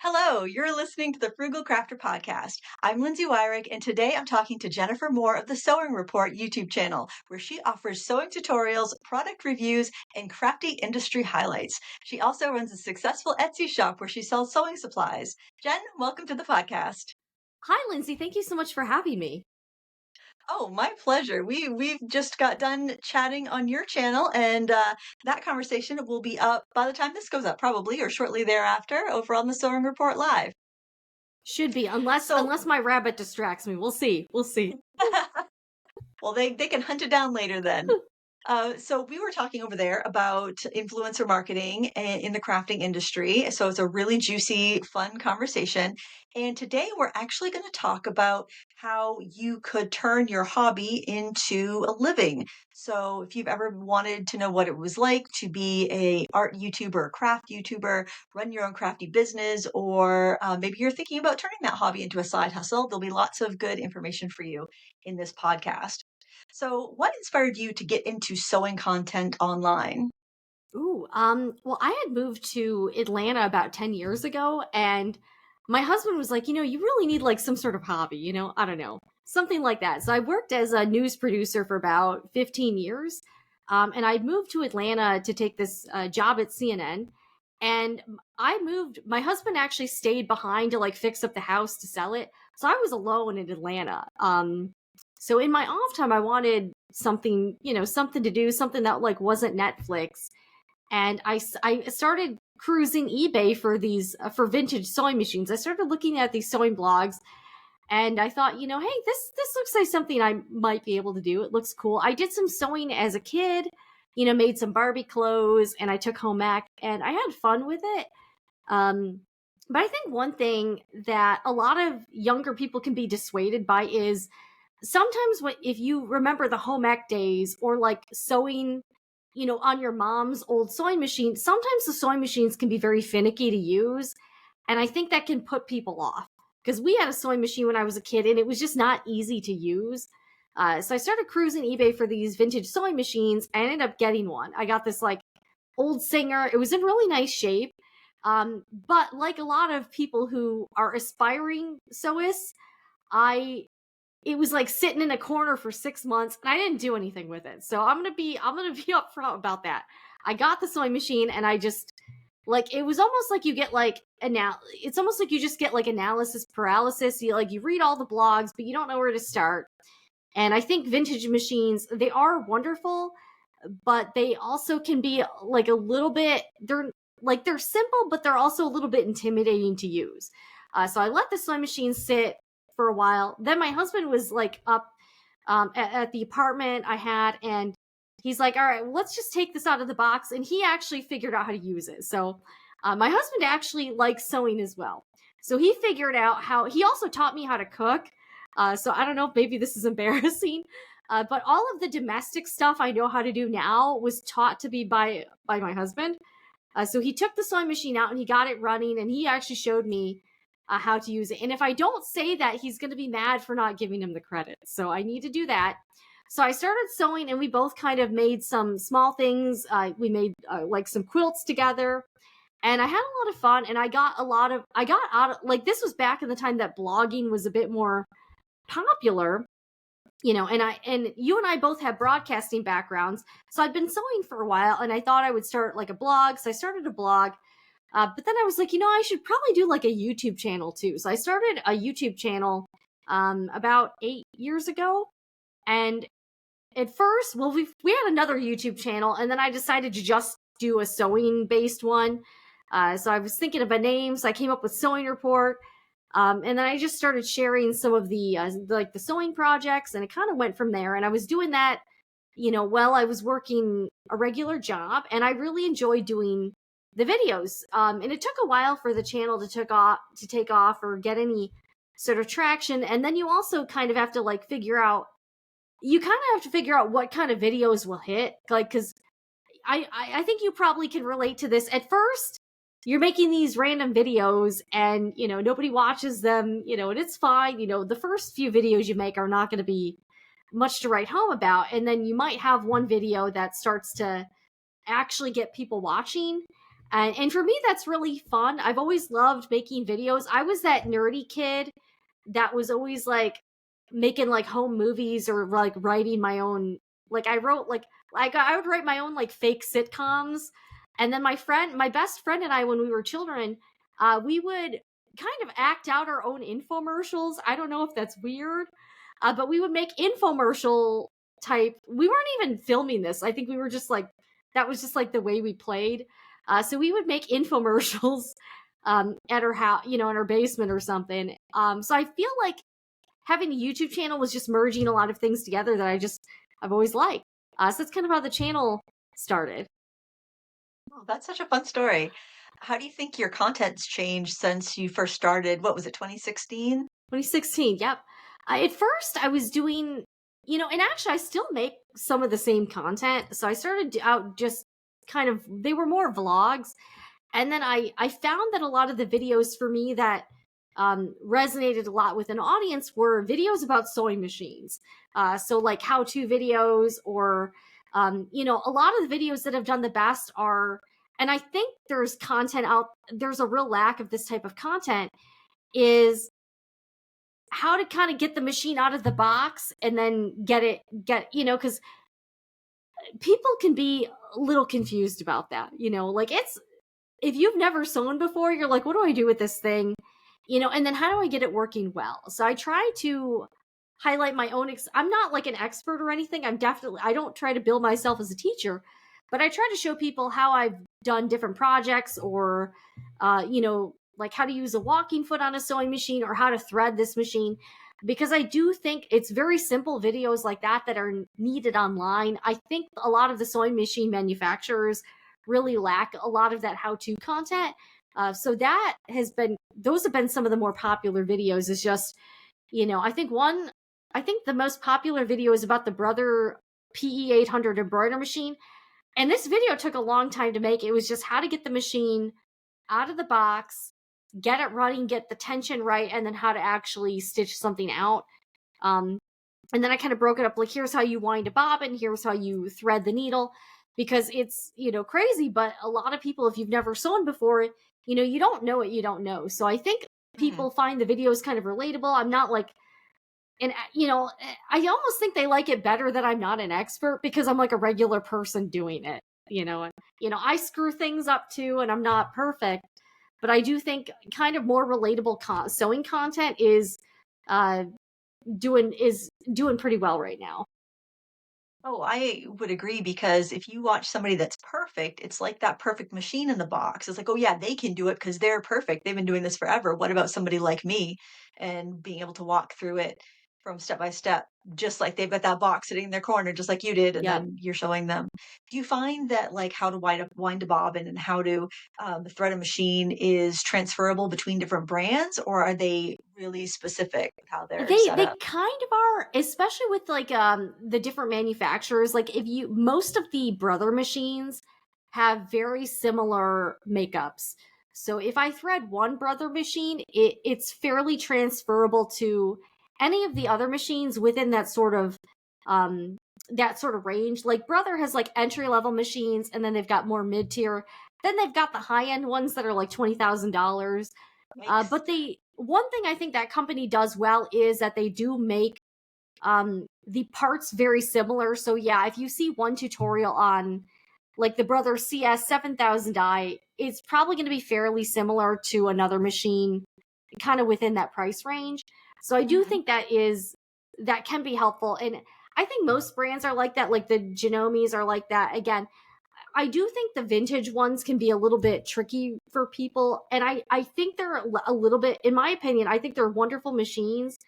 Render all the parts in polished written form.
Hello, you're listening to the Frugal Crafter podcast. I'm Lindsay Weirich, and today I'm talking to Jennifer Moore of the Sewing Report YouTube channel, where she offers sewing tutorials, product reviews, and crafty industry highlights. She also runs a successful Etsy shop where she sells sewing supplies. Jen, welcome to the podcast. Hi, Lindsay. Thank you so much for having me. Oh, my pleasure. We've just got done chatting on your channel, and that conversation will be up by the time this goes up, probably or shortly thereafter, over on the Sewing Report Live. Should be, unless So unless my rabbit distracts me. We'll see. We'll see. Well, they can hunt it down later then. So we were talking over there about influencer marketing in the crafting industry. So it's a really juicy, fun conversation. And today we're actually going to talk about how you could turn your hobby into a living. So if you've ever wanted to know what it was like to be a art YouTuber, a craft YouTuber, run your own crafty business, or maybe you're thinking about turning that hobby into a side hustle, there'll be lots of good information for you in this podcast. So, what inspired you to get into sewing content online? Well, I had moved to Atlanta about 10 years ago, and my husband was like, you really need like some sort of hobby, I don't know, something like that. So I worked as a news producer for about 15 years. And I moved to Atlanta to take this job at CNN. And my husband actually stayed behind to like fix up the house to sell it. So I was alone in Atlanta. So in my off time, I wanted something, something to do, something that like wasn't Netflix. And I started cruising eBay for these for vintage sewing machines. I started looking at these sewing blogs, and I thought, hey, this looks like something I might be able to do. It looks cool. I did some sewing as a kid, made some Barbie clothes, and I took home ec, and I had fun with it. But I think one thing that a lot of younger people can be dissuaded by is sometimes if you remember the home ec days or like sewing on your mom's old sewing machine, sometimes the sewing machines can be very finicky to use. And I think that can put people off because we had a sewing machine when I was a kid and it was just not easy to use. So I started cruising eBay for these vintage sewing machines. I ended up getting one. I got this like old Singer. It was in really nice shape. But like a lot of people who are aspiring sewists, it was like sitting in a corner for 6 months and I didn't do anything with it. So I'm going to be upfront about that. I got the sewing machine and I just like, it was almost like you get like, it's almost like you just get like analysis paralysis. You read all the blogs, but you don't know where to start. And I think vintage machines, they are wonderful, but they also can be like a little bit, they're simple, but they're also a little bit intimidating to use. So I let the sewing machine sit for a while. Then my husband was like up at the apartment I had, and he's like, all right, well, let's just take this out of the box. And he actually figured out how to use it. So my husband actually likes sewing as well. So he figured out he also taught me how to cook. So I don't know if maybe this is embarrassing, but all of the domestic stuff I know how to do now was taught to me by my husband. So he took the sewing machine out and he got it running, and he actually showed me how to use it. And if I don't say that, he's going to be mad for not giving him the credit. So I need to do that. So I started sewing, and we both kind of made some small things. We made like some quilts together, and I had a lot of fun. And I got out of like, this was back in the time that blogging was a bit more popular, and you and I both have broadcasting backgrounds. So I'd been sewing for a while, and I thought I would start like a blog. So I started a blog. But then I was like, I should probably do like a YouTube channel too. So I started a YouTube channel about 8 years ago. And at first, well, we had another YouTube channel, and then I decided to just do a sewing based one. So I was thinking of a name, so I came up with Sewing Report. And then I just started sharing some of the sewing projects, and it kind of went from there. And I was doing that, while I was working a regular job, and I really enjoyed doing the videos. And it took a while for the channel to take off or get any sort of traction. And then you also kind of have to like figure out what kind of videos will hit. Like, cause I think you probably can relate to this. At first, you're making these random videos and, nobody watches them, and it's fine. The first few videos you make are not going to be much to write home about. And then you might have one video that starts to actually get people watching. And for me, that's really fun. I've always loved making videos. I was that nerdy kid that was always like making like home movies or like writing my own. Like I wrote like I would write my own like fake sitcoms. And then my best friend and I, when we were children, we would kind of act out our own infomercials. I don't know if that's weird, but we would make infomercial type. We weren't even filming this. I think we were just like, that was just like the way we played. So we would make infomercials at our house, in our basement or something. So I feel like having a YouTube channel was just merging a lot of things together that I've always liked. So that's kind of how the channel started. Oh, that's such a fun story. How do you think your content's changed since you first started? What was it, 2016? 2016, yep. At first, I was doing, and actually, I still make some of the same content. So I started out just kind of, they were more vlogs. And then I found that a lot of the videos for me that resonated a lot with an audience were videos about sewing machines. So like how-to videos or, a lot of the videos that have done the best are, and I think there's a real lack of this type of content, is how to kind of get the machine out of the box and then because people can be a little confused about that, like if you've never sewn before, you're like, what do I do with this thing? And then how do I get it working well? So I try to highlight my own, I'm not like an expert or anything. I don't try to build myself as a teacher, but I try to show people how I've done different projects or, like how to use a walking foot on a sewing machine or how to thread this machine. Because I do think it's very simple videos like that are needed online. I think a lot of the sewing machine manufacturers really lack a lot of that how-to content. So those have been some of the more popular videos. Is just, I think the most popular video is about the Brother PE800 embroidery machine. And this video took a long time to make. It was just how to get the machine out of the box, get it running, get the tension right, and then how to actually stitch something out. And then I kind of broke it up, like, here's how you wind a bobbin, here's how you thread the needle, because it's, crazy, but a lot of people, if you've never sewn before, you don't know what you don't know. So I think Mhm. people find the videos kind of relatable. I'm not like, and I almost think they like it better that I'm not an expert because I'm like a regular person doing it, and, I screw things up too, and I'm not perfect, but I do think kind of more relatable sewing content uh, is doing pretty well right now. Oh, I would agree because if you watch somebody that's perfect, it's like that perfect machine in the box. It's like, oh yeah, they can do it because they're perfect. They've been doing this forever. What about somebody like me and being able to walk through it from step by step, just like they've got that box sitting in their corner, just like you did, and Yep. then you're showing them. Do you find that like how to wind a bobbin and how to thread a machine is transferable between different brands, or are they really specific with how they're set They up? kind of are, especially with like the different manufacturers. Like if you most of the Brother machines have very similar makeups. So if I thread one Brother machine, it's fairly transferable to any of the other machines within that sort of range. Like Brother has like entry level machines, and then they've got more mid tier. Then they've got the high end ones that are like $20,000. Yikes. But one thing I think that company does well is that they do make the parts very similar. So yeah, if you see one tutorial on like the Brother CS 7000i, it's probably going to be fairly similar to another machine, kind of within that price range. So I do Mhm. think that can be helpful, and I think most brands are like that. Like the Genomes are like that. Again, I do think the vintage ones can be a little bit tricky for people. And I think they're a little bit, in my opinion, I think they're wonderful machines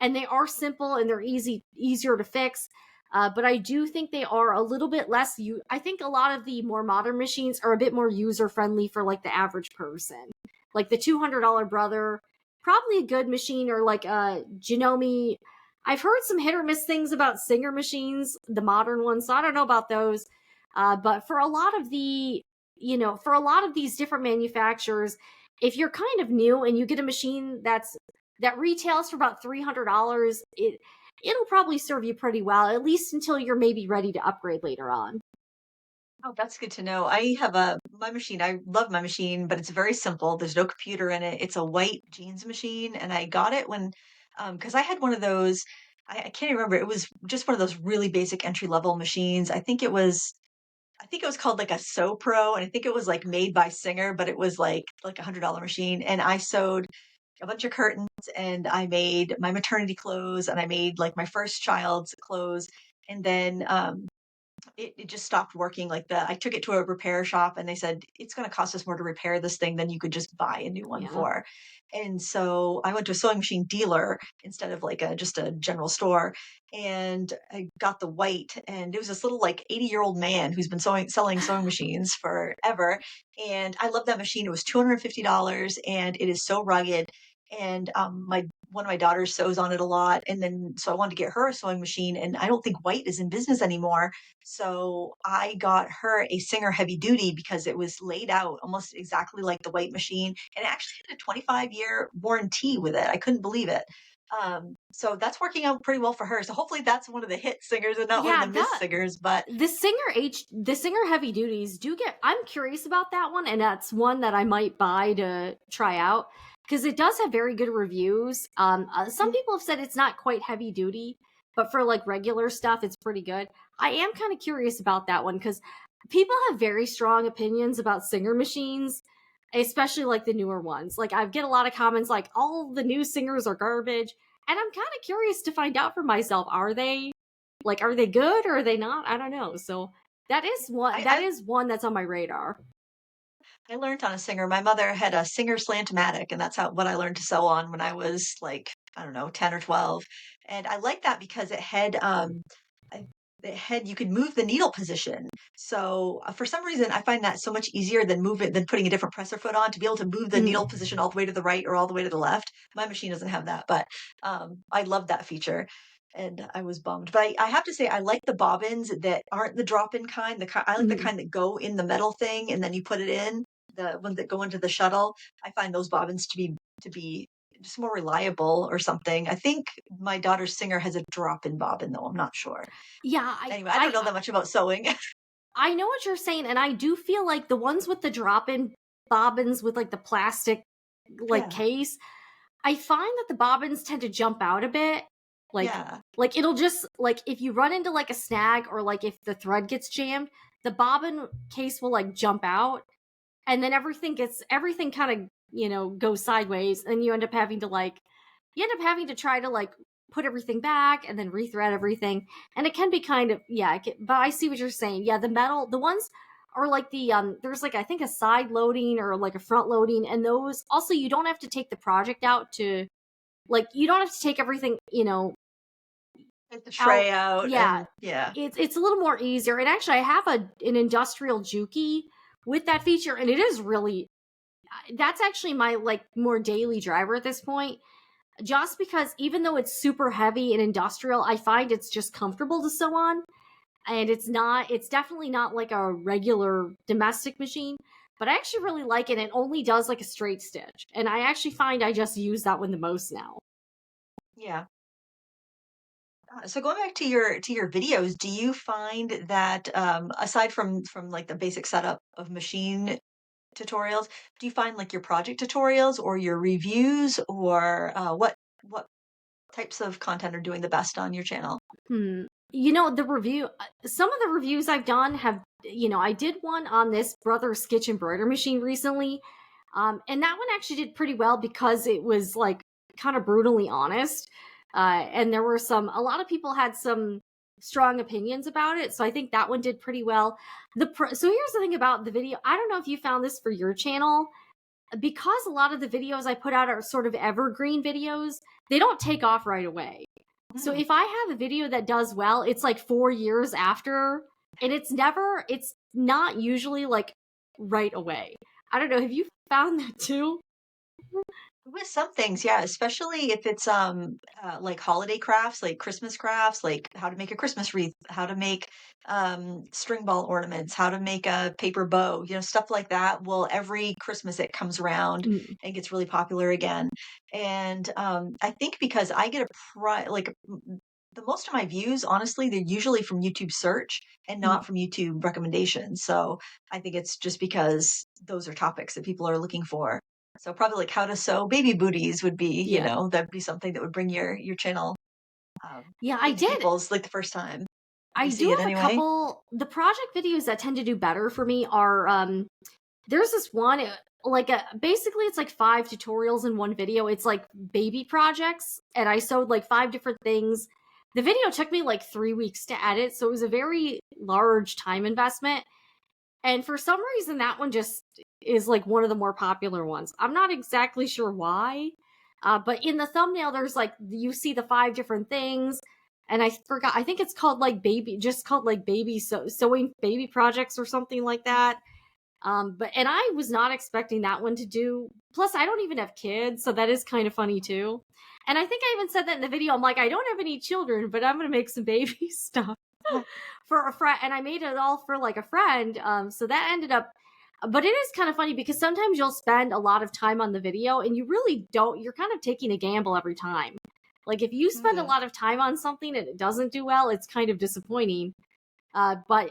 and they are simple and they're easier to fix. But I do think they are a little bit less. I think a lot of the more modern machines are a bit more user friendly for like the average person. Like the $200 Brother, probably a good machine, or like a Genome. I've heard some hit or miss things about Singer machines, the modern ones. So I don't know about those. But for a lot of for a lot of these different manufacturers, if you're kind of new and you get a machine that retails for about $300, it'll probably serve you pretty well, at least until you're maybe ready to upgrade later on. Oh, that's good to know. My machine. I love my machine, but it's very simple. There's no computer in it. It's a white jeans machine, and I got it when, because I had one of those. I can't remember. It was just one of those really basic entry level machines. I think it was called like a Sew Pro, and I think it was like made by Singer, but it was like $100 machine. And I sewed a bunch of curtains, and I made my maternity clothes, and I made like my first child's clothes, and then it just stopped working. I took it to a repair shop, and they said it's going to cost us more to repair this thing than you could just buy a new one Yeah. for. And so I went to a sewing machine dealer instead of like a just a general store, and I got the white. And it was this little like 80-year-old man who's been selling sewing machines forever. And I love that machine. It was $250, and it is so rugged. And my one of my daughters sews on it a lot, and then so I wanted to get her a sewing machine, and I don't think white is in business anymore, so I got her a Singer Heavy Duty because it was laid out almost exactly like the white machine, and it actually had a 25-year warranty with it. I couldn't believe it. So that's working out pretty well for her. So hopefully that's one of the hit singers and not one of Yeah, the miss that singers. But the Singer heavy duties do get, I'm curious about that one, and that's one that I might buy to try out because it does have very good reviews. Some mm, people have said it's not quite heavy duty, but for like regular stuff it's pretty good. I am kind of curious about that one because people have very strong opinions about Singer machines, especially like the newer ones. Like I get a lot of comments like all the new Singers are garbage, and I'm kind of curious to find out for myself, are they? Like, are they good or are they not? I don't know. So I, that I is one that's on my radar. I learned on a Singer. My mother had a Singer Slant-O-Matic, and that's how what I learned to sew on when I was like, I don't know, 10 or 12. And I liked that because I, it had you could move the needle position. So for some reason, I find that so much easier than putting a different presser foot on to be able to move the needle Mm. position all the way to the right or all the way to the left. My machine doesn't have that, but I love that feature. And I was bummed, but I have to say I like the bobbins that aren't the drop-in kind. I like the Mm. kind that go in the metal thing and then you put it in the ones that go into the shuttle. I find those bobbins to be just more reliable or something. I think my daughter's Singer has a drop-in bobbin though. I'm not sure. Yeah, Anyway, I don't know that much about sewing. I know what you're saying, and I do feel like the ones with the drop-in bobbins with like the plastic like Yeah, case, I find that the bobbins tend to jump out a bit. Like yeah. like it'll just like if you run into like a snag or like if the thread gets jammed, the bobbin case will like jump out, and then everything kind of goes sideways, and you end up having to try to like put everything back and then rethread everything, and it can be kind of, yeah, but I see what you're saying. Yeah, the ones are like there's like I think a side loading or like a front loading, and those also you don't have to take the project out to, like, you don't have to take everything Take the out. tray out Yeah, and yeah. it's a little more easier, and actually I have an industrial Juki with that feature, and it is really, that's actually my like more daily driver at this point, just because even though it's super heavy and industrial, I find it's just comfortable to sew on, and it's definitely not like a regular domestic machine, but I actually really like it. It only does like a straight stitch, and I actually find I just use that one the most now. Yeah. So going back to your videos, do you find that aside from like the basic setup of machine tutorials, do you find like your project tutorials or your reviews or what types of content are doing the best on your channel? Hmm. The review, some of the reviews I've done have, I did one on this Brother Skitch embroider machine recently. And that one actually did pretty well because it was like kind of brutally honest. And there were a lot of people had some strong opinions about it. So I think that one did pretty well. So here's the thing about the video. I don't know if you found this for your channel, because a lot of the videos I put out are sort of evergreen videos, they don't take off right away. So Hmm. if I have a video that does well, it's like 4 years after, and it's not usually like right away. I don't know. Have you found that too? With some things, yeah, especially if it's like holiday crafts, like Christmas crafts, like how to make a Christmas wreath, how to make string ball ornaments, how to make a paper bow, stuff like that. Well, every Christmas it comes around Mm. and gets really popular again. And I think because I get a pri like the most of my views, honestly, they're usually from YouTube search and Mm. not from YouTube recommendations. So I think it's just because those are topics that people are looking for. So probably like how to sew baby booties would be, Yeah. that'd be something that would bring your channel Yeah, I into did. people's like the first time they I see do it have a anyway. couple. The project videos that tend to do better for me are there's this one basically it's like 5 tutorials in one video. It's like baby projects, and I sewed like 5 different things. The video took me like 3 weeks to edit, so it was a very large time investment. And for some reason, that one just is like one of the more popular ones. I'm not exactly sure why, but in the thumbnail, there's like you see the 5 different things, and I forgot. I think it's called like just called like sewing baby projects or something like that. But and I was not expecting that one to do. Plus, I don't even have kids, so that is kind of funny too. And I think I even said that in the video. I'm like, I don't have any children, but I'm gonna make some baby stuff for a friend, and I made it all for like a friend. So that ended up, but it is kind of funny because sometimes you'll spend a lot of time on the video and you really don't. You're kind of taking a gamble every time. Like if you spend a Mhm. lot of time on something and it doesn't do well, it's kind of disappointing. But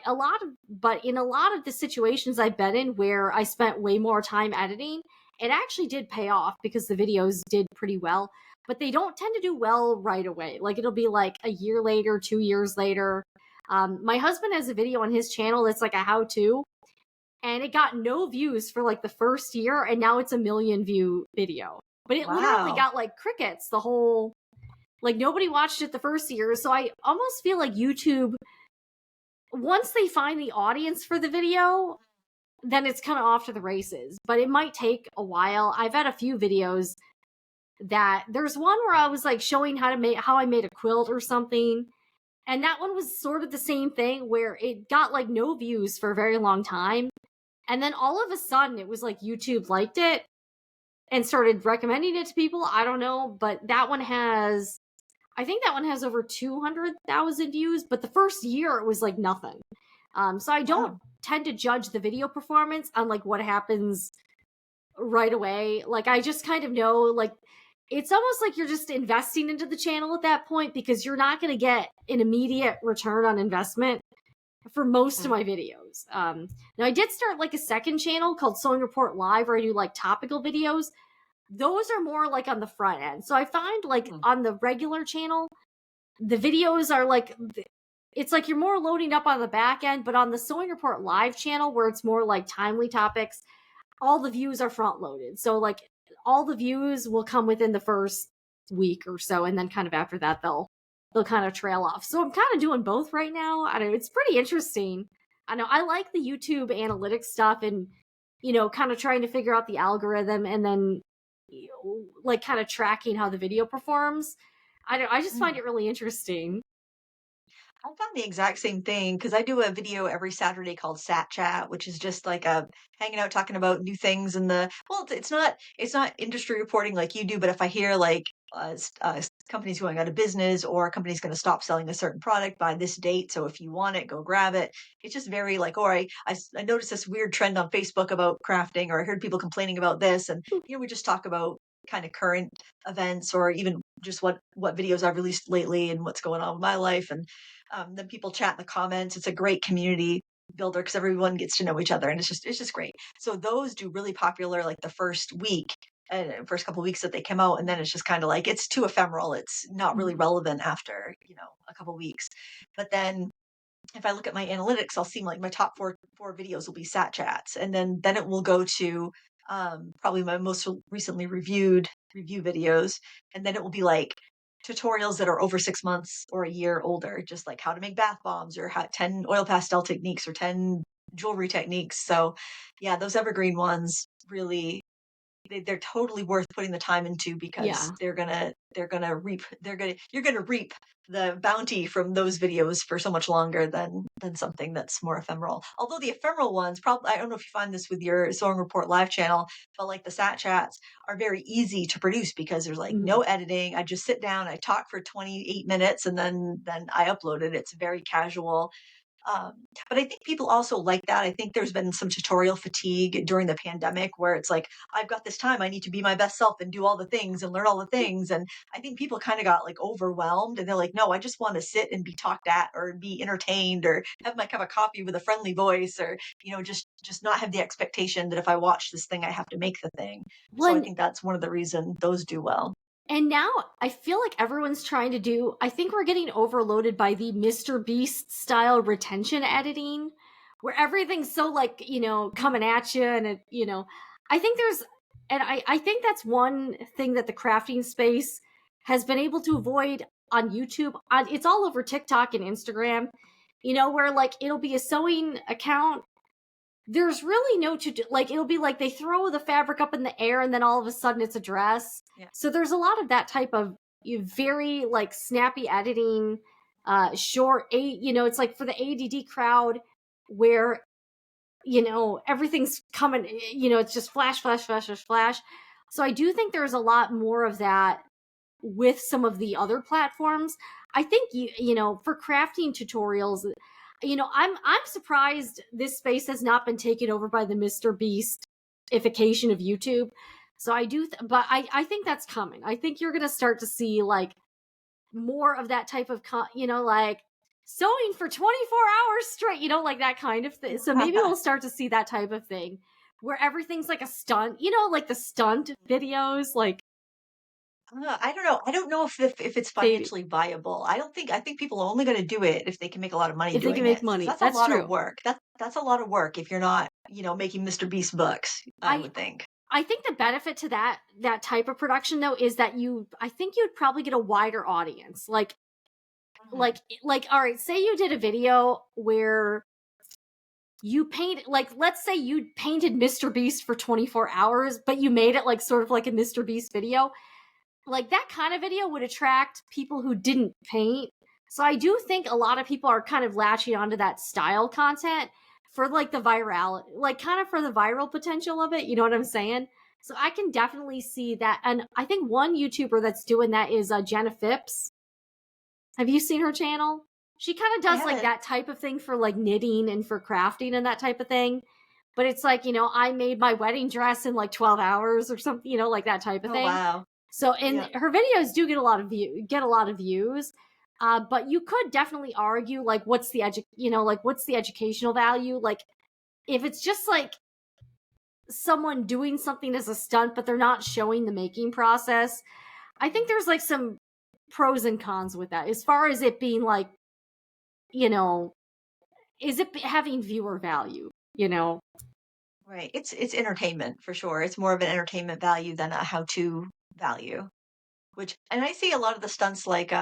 in a lot of the situations I've been in where I spent way more time editing, it actually did pay off because the videos did pretty well. But they don't tend to do well right away. Like it'll be like a year later, 2 years later. My husband has a video on his channel that's like a how-to, and it got no views for like the first year, and now it's a 1 million view video. But it literally Wow. got like crickets the whole like nobody watched it the first year. So I almost feel like YouTube, once they find the audience for the video, then it's kind of off to the races. But it might take a while. I've had a few videos that there's one where I was like showing how I made a quilt or something. And that one was sort of the same thing where it got like no views for a very long time. And then all of a sudden it was like YouTube liked it and started recommending it to people. I don't know, but I think that one has over 200,000 views, but the first year it was like nothing. So I don't Wow. tend to judge the video performance on like what happens right away. Like I just kind of know like it's almost like you're just investing into the channel at that point because you're not going to get an immediate return on investment for most of Mm. my videos. Now I did start like a second channel called Sewing Report Live where I do like topical videos. Those are more like on the front end. So I find like Mm. on the regular channel, the videos are like it's like you're more loading up on the back end, but on the Sewing Report Live channel where it's more like timely topics, all the views are front loaded. So like all the views will come within the first week or so, and then kind of after that they'll kind of trail off. So I'm kind of doing both right now. I don't know, it's pretty interesting. I know I like the YouTube analytics stuff and kind of trying to figure out the algorithm and then like kind of tracking how the video performs. I just find Mm. it really interesting. I found the exact same thing because I do a video every Saturday called Sat Chat, which is just like a hanging out talking about new things in the well, it's not industry reporting like you do, but if I hear like companies going out of business or a company's going to stop selling a certain product by this date, so if you want it, go grab it. It's just very like, all right, I noticed this weird trend on Facebook about crafting, or I heard people complaining about this, and we just talk about kind of current events or even just what videos I've released lately and what's going on with my life and then people chat in the comments. It's a great community builder because everyone gets to know each other, and it's just great. So those do really popular like the first week and first couple weeks that they come out, and then it's just kind of like it's too ephemeral. It's not really Mhm. relevant after a couple weeks. But then if I look at my analytics, I'll see like my top four videos will be sat chats, and then it will go to probably my most recently reviewed review videos, and then it will be like tutorials that are over 6 months or a year older, just like how to make bath bombs or how 10 oil pastel techniques or 10 jewelry techniques. So yeah, those evergreen ones really they're totally worth putting the time into because Yeah. they're gonna reap you're gonna reap the bounty from those videos for so much longer than something that's more ephemeral. Although the ephemeral ones, probably I don't know if you find this with your Sewing Report Live channel, but like the sat chats are very easy to produce because there's like Mhm. no editing. I just sit down, I talk for 28 minutes, and then I upload it. It's very casual. But I think people also like that. I think there's been some tutorial fatigue during the pandemic where it's like, I've got this time, I need to be my best self and do all the things and learn all the things. And I think people kind of got like overwhelmed and they're like, no, I just want to sit and be talked at or be entertained or have my cup of coffee with a friendly voice or, just not have the expectation that if I watch this thing, I have to make the thing. So I One think that's one of the reasons those do well. And now I feel like everyone's trying to do, I think we're getting overloaded by the Mr. Beast style retention editing, where everything's so like, coming at you. And I think I think that's one thing that the crafting space has been able to avoid on YouTube. It's all over TikTok and Instagram, where like it'll be a sewing account. There's really no like it'll be like they throw the fabric up in the air and then all of a sudden it's a dress. Yeah. So there's a lot of that type of very like snappy editing, short it's like for the ADD crowd where everything's coming, it's just flash flash flash flash flash. So I do think there's a lot more of that with some of the other platforms. I think for crafting tutorials, I'm surprised this space has not been taken over by the Mr. Beastification of YouTube. So I do, but I think that's coming. I think you're gonna start to see like more of that type of, like sewing for 24 hours straight, like that kind of thing. So maybe we'll start to see that type of thing where everything's like a stunt, like the stunt videos, like I don't know. I don't know if it's they financially viable. I think people are only going to do it if they can make a lot of money if they can doing it make because money. that's a That's lot of true. work. That's a lot of work if you're not, making Mr. Beast bucks, I I would think. I think the benefit to that type of production though is that I think you'd probably get a wider audience. Mhm. Like all right, say you did a video where you paint, like let's say you painted Mr. Beast for 24 hours, but you made it like sort of like a Mr. Beast video. Like that kind of video would attract people who didn't paint. So I do think a lot of people are kind of latching onto that style content for like the viral, like kind of for the viral potential of it. You know what I'm saying? So I can definitely see that. And I think one YouTuber that's doing that is Jenna Phipps. Have you seen her channel? She kind of I does like haven't. that type of thing for like knitting and for crafting and that type of thing. But it's like, I made my wedding dress in like 12 hours or something, like that type of Oh, thing. wow. So, and Yeah. her videos do get a lot of views. But you could definitely argue like what's the what's the educational value? Like if it's just like someone doing something as a stunt, but they're not showing the making process, I think there's like some pros and cons with that. As far as it being like, you know, is it having viewer value? Right. It's entertainment for sure. It's more of an entertainment value than a how-to value. Which and I see a lot of the stunts like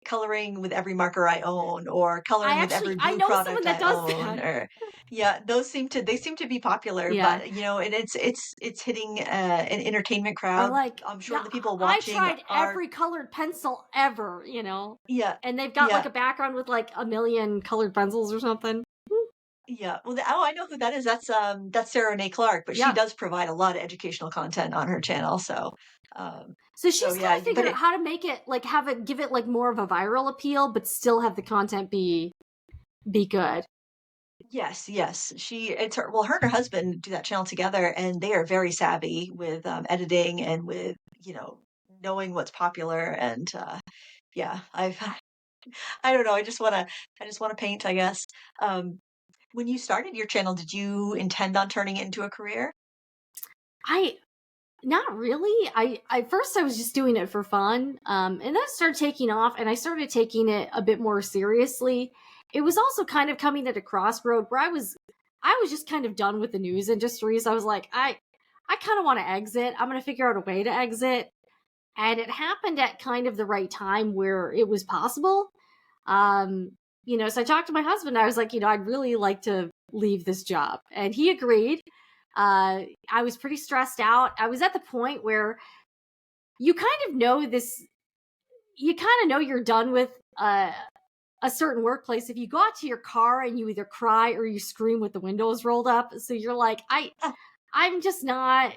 coloring with every marker I own or coloring with every I glue know someone product that I does own that. or yeah, they seem to be popular, Yeah. but and it's hitting an entertainment Or crowd. like, I'm sure yeah, the people I watching tried are every colored pencil ever, yeah, and they've got like yeah, a background with like a million colored pencils or something. yeah. Well, I know who that is. That's Sarah Renee Clark, but she Yeah. does provide a lot of educational content on her channel. So So she's kind yeah, of but figured out how to make it like give it like more of a viral appeal, but still have the content be good. yes, yes. It's her, well, her and her husband do that channel together, and they are very savvy with editing and with, knowing what's popular. And yeah, I don't know. I just want to paint, I guess. Um, when you started your channel, did you intend on turning it into a career? I Not really. I first I was just doing it for fun. And then it started taking off and I started taking it a bit more seriously. It was also kind of coming at a crossroad where I was just kind of done with the news industry. So I was like, I kind of want to exit. I'm going to figure out a way to exit. And it happened at kind of the right time where it was possible. Um, so I talked to my husband. I was like, I'd really like to leave this job. And he agreed. I was pretty stressed out. I was at the point where you kind of know this, you kind of know you're done with a certain workplace if you go out to your car and you either cry or you scream with the windows rolled up. So you're like, Ah, I'm just not,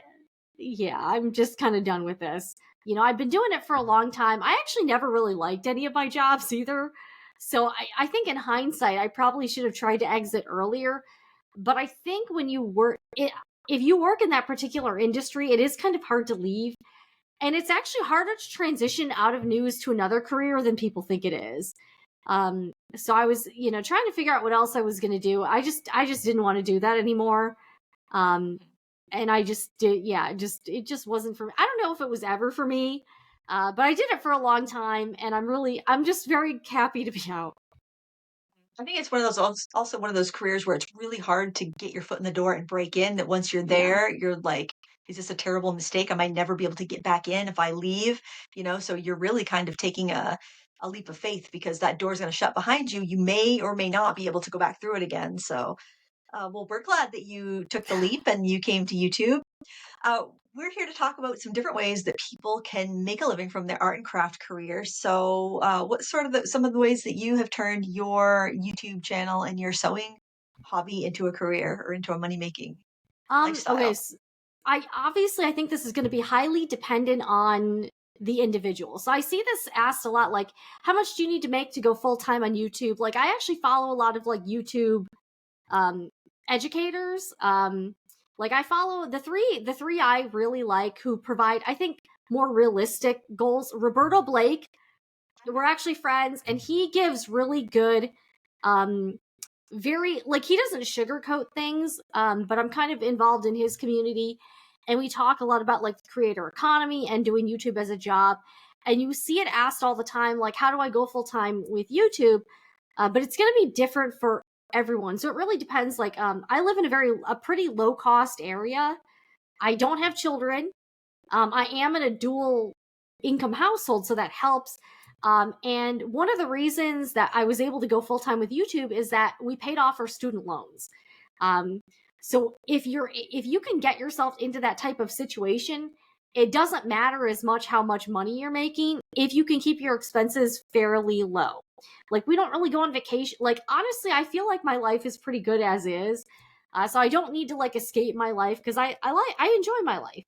yeah, I'm just kind of done with this. I've been doing it for a long time. I actually never really liked any of my jobs either. So I think in hindsight, I probably should have tried to exit earlier. But I think when you work, if you work in that particular industry, it is kind of hard to leave. And it's actually harder to transition out of news to another career than people think it is. So I was, trying to figure out what else I was going to do. I just didn't want to do that anymore. Um, and I just did, yeah, it just wasn't for me. I don't know if it was ever for me, but I did it for a long time, and I'm just very happy to be out. I think it's one of those also one of those careers where it's really hard to get your foot in the door and break in, that once you're Yeah. there, you're like, "Is this a terrible mistake? I might never be able to get back in if I leave," so you're really kind of taking a leap of faith because that door's gonna shut behind you. You may or may not be able to go back through it again, so, well, we're glad that you took the leap and you came to YouTube. Uh, we're here to talk about some different ways that people can make a living from their art and craft career. So, what sort of some of the ways that you have turned your YouTube channel and your sewing hobby into a career or into a money making Okay. lifestyle? I think this is going to be highly dependent on the individual. So I see this asked a lot, like, how much do you need to make to go full time on YouTube? Like, I actually follow a lot of like YouTube um educators. Like I follow the three I really like who provide, I think, more realistic goals. Roberto Blake, we're actually friends, and he gives really good um very, like, he doesn't sugarcoat things, but I'm kind of involved in his community, and we talk a lot about like the creator economy and doing YouTube as a job. And you see it asked all the time, like, how do I go full time with YouTube? But it's going to be different for everyone, so it really depends. Like, I live in a pretty low cost area. I don't have children. I am in a dual income household, so that helps. And one of the reasons that I was able to go full time with YouTube is that we paid off our student loans. Um, so if you can get yourself into that type of situation, it doesn't matter as much how much money you're making if you can keep your expenses fairly low. Like, we don't really go on vacation. Like, honestly, I feel like my life is pretty good as is. So I don't need to like escape my life because I enjoy my life.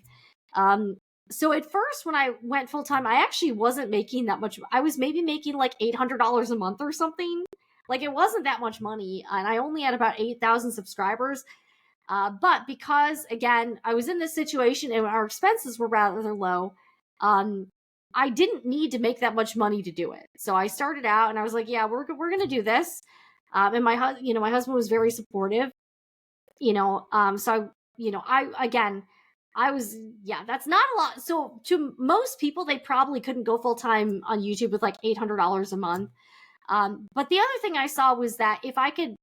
Um, so at first, when I went full time, I actually wasn't making that much. I was maybe making like $800 a month or something. Like, it wasn't that much money, and I only had about 8,000 subscribers. But because, again, I was in this situation and our expenses were rather low, um, I didn't need to make that much money to do it. So I started out, and I was like, "Yeah, we're gonna do this." And my husband was very supportive. So I again, I was, yeah, that's not a lot. So to most people, they probably couldn't go full time on YouTube with like $800 a month. But the other thing I saw was that if I could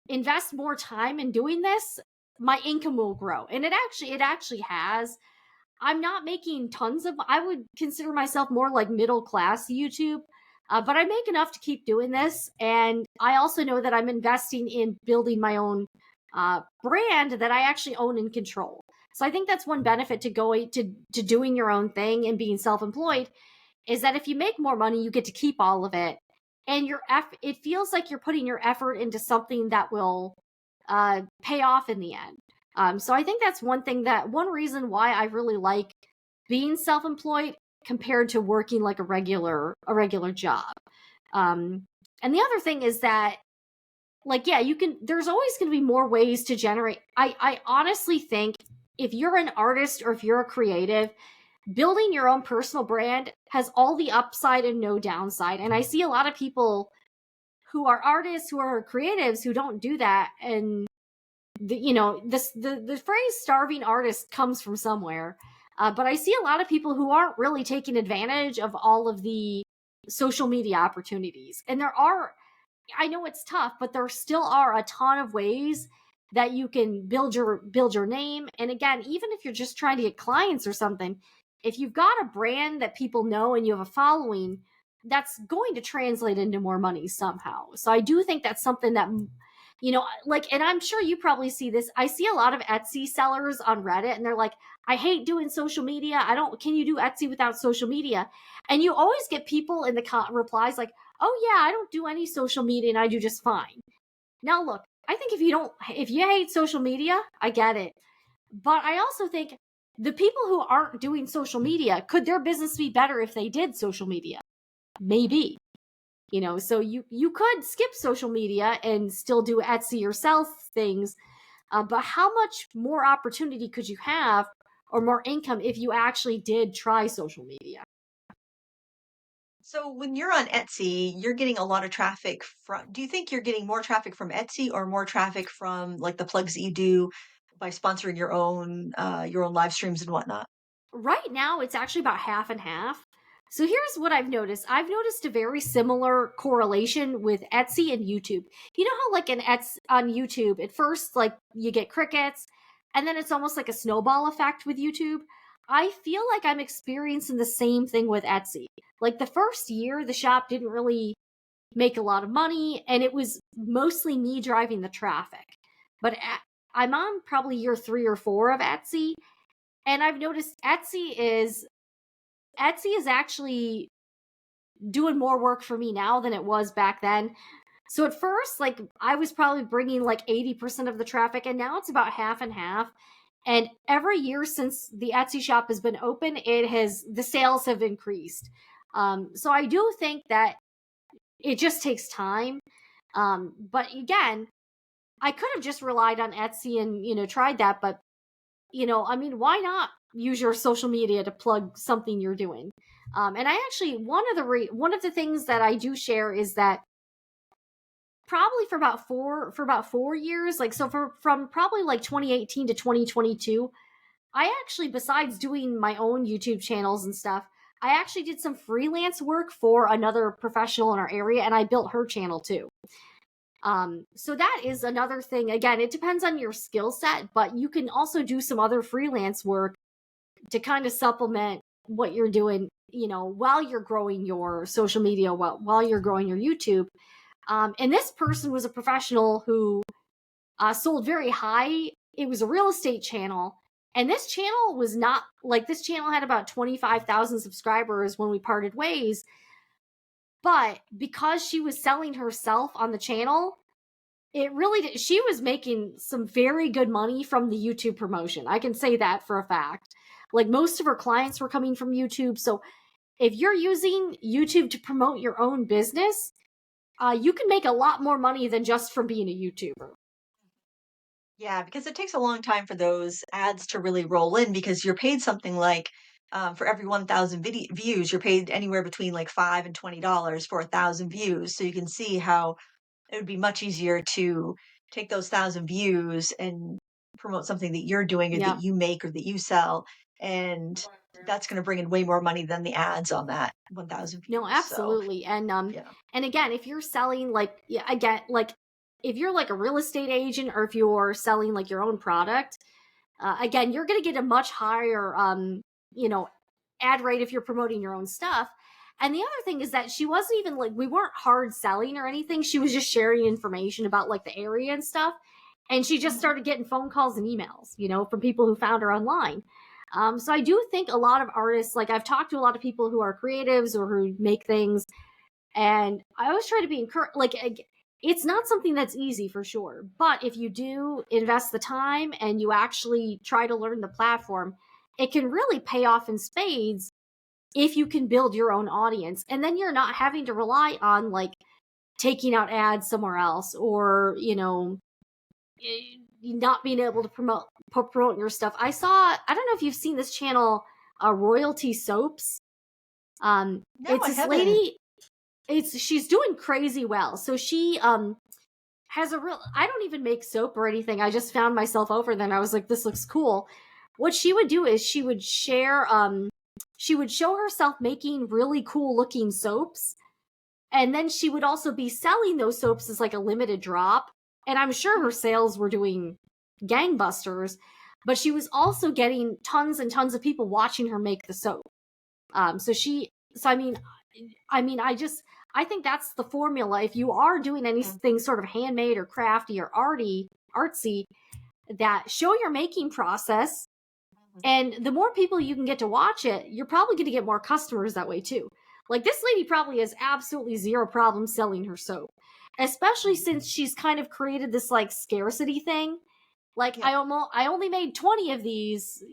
invest more time in doing this, my income will grow, and it actually has. I'm not making tons of. I would consider myself more like middle class YouTube. But I make enough to keep doing this, and I also know that I'm investing in building my own brand that I actually own and control. So I think that's one benefit to going to doing your own thing and being self-employed, is that if you make more money, you get to keep all of it, and it feels like you're putting your effort into something that will pay off in the end. So I think that's one reason why I really like being self-employed compared to working like a regular job. And the other thing is that, like, yeah, there's always going to be more ways to generate. I honestly think if you're an artist or if you're a creative, building your own personal brand has all the upside and no downside. And I see a lot of people who are artists, who are creatives, who don't do that. And the phrase "starving artist" comes from somewhere. But I see a lot of people who aren't really taking advantage of all of the social media opportunities. And I know it's tough, but there still are a ton of ways that you can build your name. And again, even if you're just trying to get clients or something, if you've got a brand that people know and you have a following, that's going to translate into more money somehow. So I do think that's something that, like, and I'm sure you probably see this. I see a lot of Etsy sellers on Reddit, and they're like, "I hate doing social media. Can you do Etsy without social media?" And you always get people in the replies like, "Oh yeah, I don't do any social media and I do just fine." Now look, I think if you hate social media, I get it. But I also think the people who aren't doing social media, could their business be better if they did social media? Maybe. So you could skip social media and still do Etsy or sell things, but how much more opportunity could you have or more income if you actually did try social media? So when you're on Etsy, you're getting a lot of traffic from, do you think you're getting more traffic from Etsy or more traffic from like the plugs that you do by sponsoring your own live streams and whatnot? Right now, it's actually about half and half. So here's what I've noticed. I've noticed a very similar correlation with Etsy and YouTube. You know how like in Etsy on YouTube, at first like you get crickets, and then it's almost like a snowball effect with YouTube. I feel like I'm experiencing the same thing with Etsy. Like the first year, the shop didn't really make a lot of money, and it was mostly me driving the traffic. But I'm on probably year 3 or 4 of Etsy, and I've noticed Etsy is actually doing more work for me now than it was back then. So at first, like I was probably bringing like 80% of the traffic, and now it's about half and half. And every year since the Etsy shop has been open, the sales have increased. So I do think that it just takes time. But again, I could have just relied on Etsy and tried that, but I mean, why not use your social media to plug something you're doing? And I actually one of the things that I do share is that probably for about 4 years, like so from probably like 2018 to 2022, I actually, besides doing my own YouTube channels and stuff, I actually did some freelance work for another professional in our area, and I built her channel too. So that is another thing. Again, it depends on your skill set, but you can also do some other freelance work to kind of supplement what you're doing, while you're growing your social media, while you're growing your YouTube. And this person was a professional who sold very high. It was a real estate channel. And this channel was not like this channel had about 25,000 subscribers when we parted ways. But because she was selling herself on the channel, it really did. She was making some very good money from the YouTube promotion. I can say that for a fact. Like most of her clients were coming from YouTube. So if you're using YouTube to promote your own business, you can make a lot more money than just from being a YouTuber. Yeah, because it takes a long time for those ads to really roll in because you're paid something like for every 1,000 views, you're paid anywhere between like $5 and $20 for 1,000 views. So you can see how it would be much easier to take those 1,000 views and promote something that you're doing or that Yeah. you make or that you sell. And that's going to bring in way more money than the ads on that 1,000 No, views. So, absolutely. And yeah. and again, if you're selling like yeah, again, like if you're like a real estate agent or if you're selling like your own product, again, you're going to get a much higher you know, ad rate if you're promoting your own stuff. And the other thing is that she wasn't even like we weren't hard selling or anything. She was just sharing information about like the area and stuff. And she just Mhm. started getting phone calls and emails, from people who found her online. So I do think a lot of artists, like I've talked to a lot of people who are creatives or who make things, and I always try to be encouraged. Like it's not something that's easy for sure, but if you do invest the time and you actually try to learn the platform, it can really pay off in spades if you can build your own audience, and then you're not having to rely on like taking out ads somewhere else or not being able to promote your stuff. I don't know if you've seen this channel, Royalty Soaps. No, It's I this haven't. lady. She's doing crazy well. So she has a real. I don't even make soap or anything. I just found myself over there, and I was like, this looks cool. What she would do is she would share. She would show herself making really cool looking soaps, and then she would also be selling those soaps as like a limited drop. And I'm sure her Mhm. sales were doing gangbusters, but she was also getting tons and tons of people watching her make the soap. So I think that's the formula. If you are doing Mhm. anything sort of handmade or crafty or artsy, that show your making process, Mhm. and the more people you can get to watch it, you're probably going to get more customers that way too. Like this lady probably has absolutely zero problem selling her soap, especially Mhm. since she's kind of created this like scarcity thing. Like Yeah. I only made 20 of these,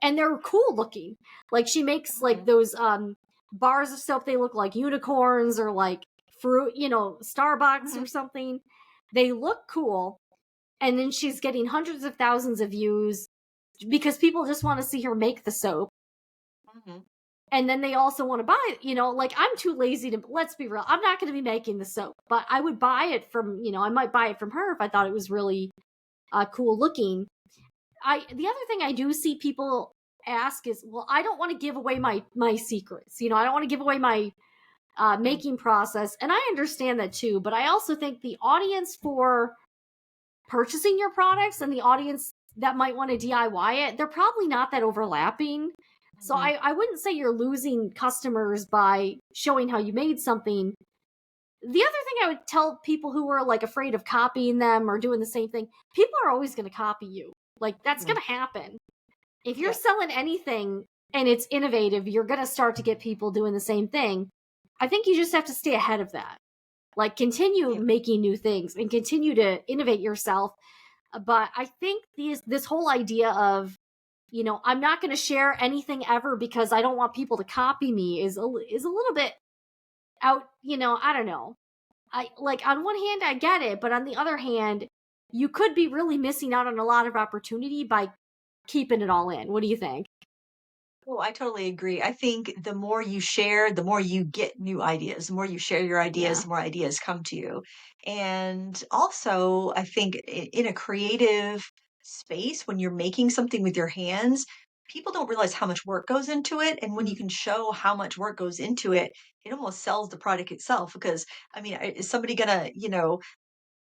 and they're cool looking. Like she makes like Mhm. those bars of soap, they look like unicorns or like fruit, Starbucks Mhm, or something. They look cool. And then she's getting hundreds of thousands of views because people just want to see her make the soap. mhm. And then they also want to buy it, like I'm too lazy to, let's be real, I'm not going to be making the soap, but I would buy it from, I might buy it from her if I thought it was really cool looking. The other thing I do see people ask is, well, I don't want to give away my secrets. I don't want to give away my Mm, making process. And I understand that too, but I also think the audience for purchasing your products and the audience that might want to DIY it, they're probably not that overlapping. So mhm. I wouldn't say you're losing customers by showing how you made something. The other thing I would tell people who are like afraid of copying them or doing the same thing, people are always going to copy you. Like that's Mhm. going to happen. If you're Yeah. selling anything and it's innovative, you're going to start to get people doing the same thing. I think you just have to stay ahead of that. Like continue Yeah. making new things and continue to innovate yourself. But I think this whole idea of, I'm not going to share anything ever because I don't want people to copy me is a little bit out, I don't know. I like on one hand I get it, but on the other hand, you could be really missing out on a lot of opportunity by keeping it all in. What do you think? Oh, I totally agree. I think the more you share, the more you get new ideas. The more you share your ideas, Yeah. the more ideas come to you. And also, I think in a creative space, when you're making something with your hands, people don't realize how much work goes into it. And when you Mm. can show how much work goes into it, it almost sells the product itself. Because, I mean, is somebody gonna,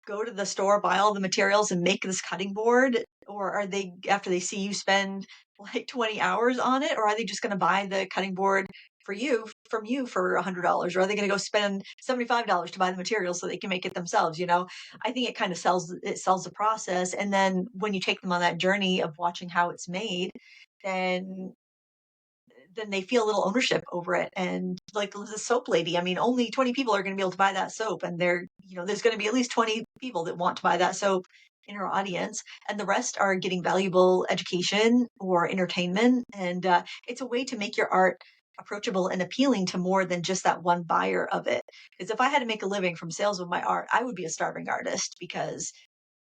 go to the store, buy all the materials, and make this cutting board? Or are they, after they see you spend like 20 hours on it, or are they just going to buy the cutting board for you from you for $100? Or are they going to go spend $75 to buy the materials so they can make it themselves? I think it kind of sells the process. And then when you take them on that journey of watching how it's made, then they feel a little ownership over it. And like the soap lady, I mean, only 20 people are going to be able to buy that soap. And there's going to be at least 20 people that want to buy that soap in her audience. And the rest are getting valuable education or entertainment. And it's a way to make your art approachable and appealing to more than just that one buyer of it. Because if I had to make a living from sales of my art, I would be a starving artist because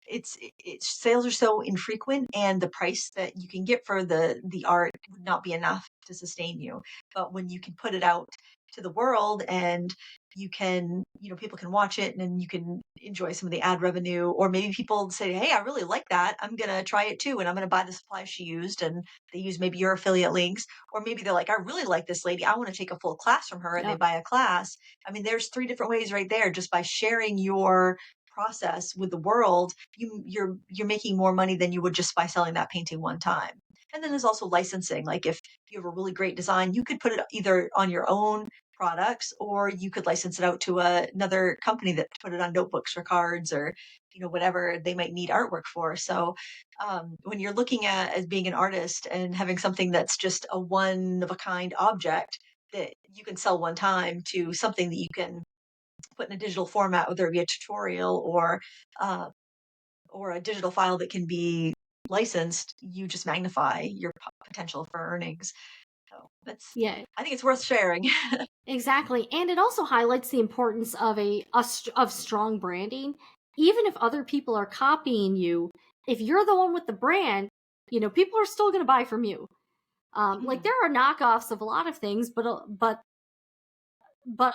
it's sales are so infrequent, and the price that you can get for the art would not be enough to sustain you. But when you can put it out to the world, and you can, people can watch it, and then you can enjoy some of the ad revenue, or maybe people say, hey, I really like that, I'm gonna try it too, and I'm gonna buy the supplies she used, and they use maybe your affiliate links. Or maybe they're like, I really like this lady, I want to take a full class from her, and they Yep. buy a class. I mean, there's three different ways right there, just by sharing your process with the world. You're making more money than you would just by selling that painting one time. And then there's also licensing. Like if you have a really great design, you could put it either on your own products, or you could license it out to another company that put it on notebooks or cards, or whatever they might need artwork for. So when you're looking at as being an artist and having something that's just a one of a kind object that you can sell one time, to something that you can put in a digital format, whether it be a tutorial uh, or a digital file that can be licensed, you just magnify your potential for earnings. So Yeah. I think it's worth sharing. Exactly. And it also highlights the importance of of strong branding. Even if other people are copying you, if you're the one with the brand, people are still going to buy from you. Like Mhm. there are knockoffs of a lot of things, but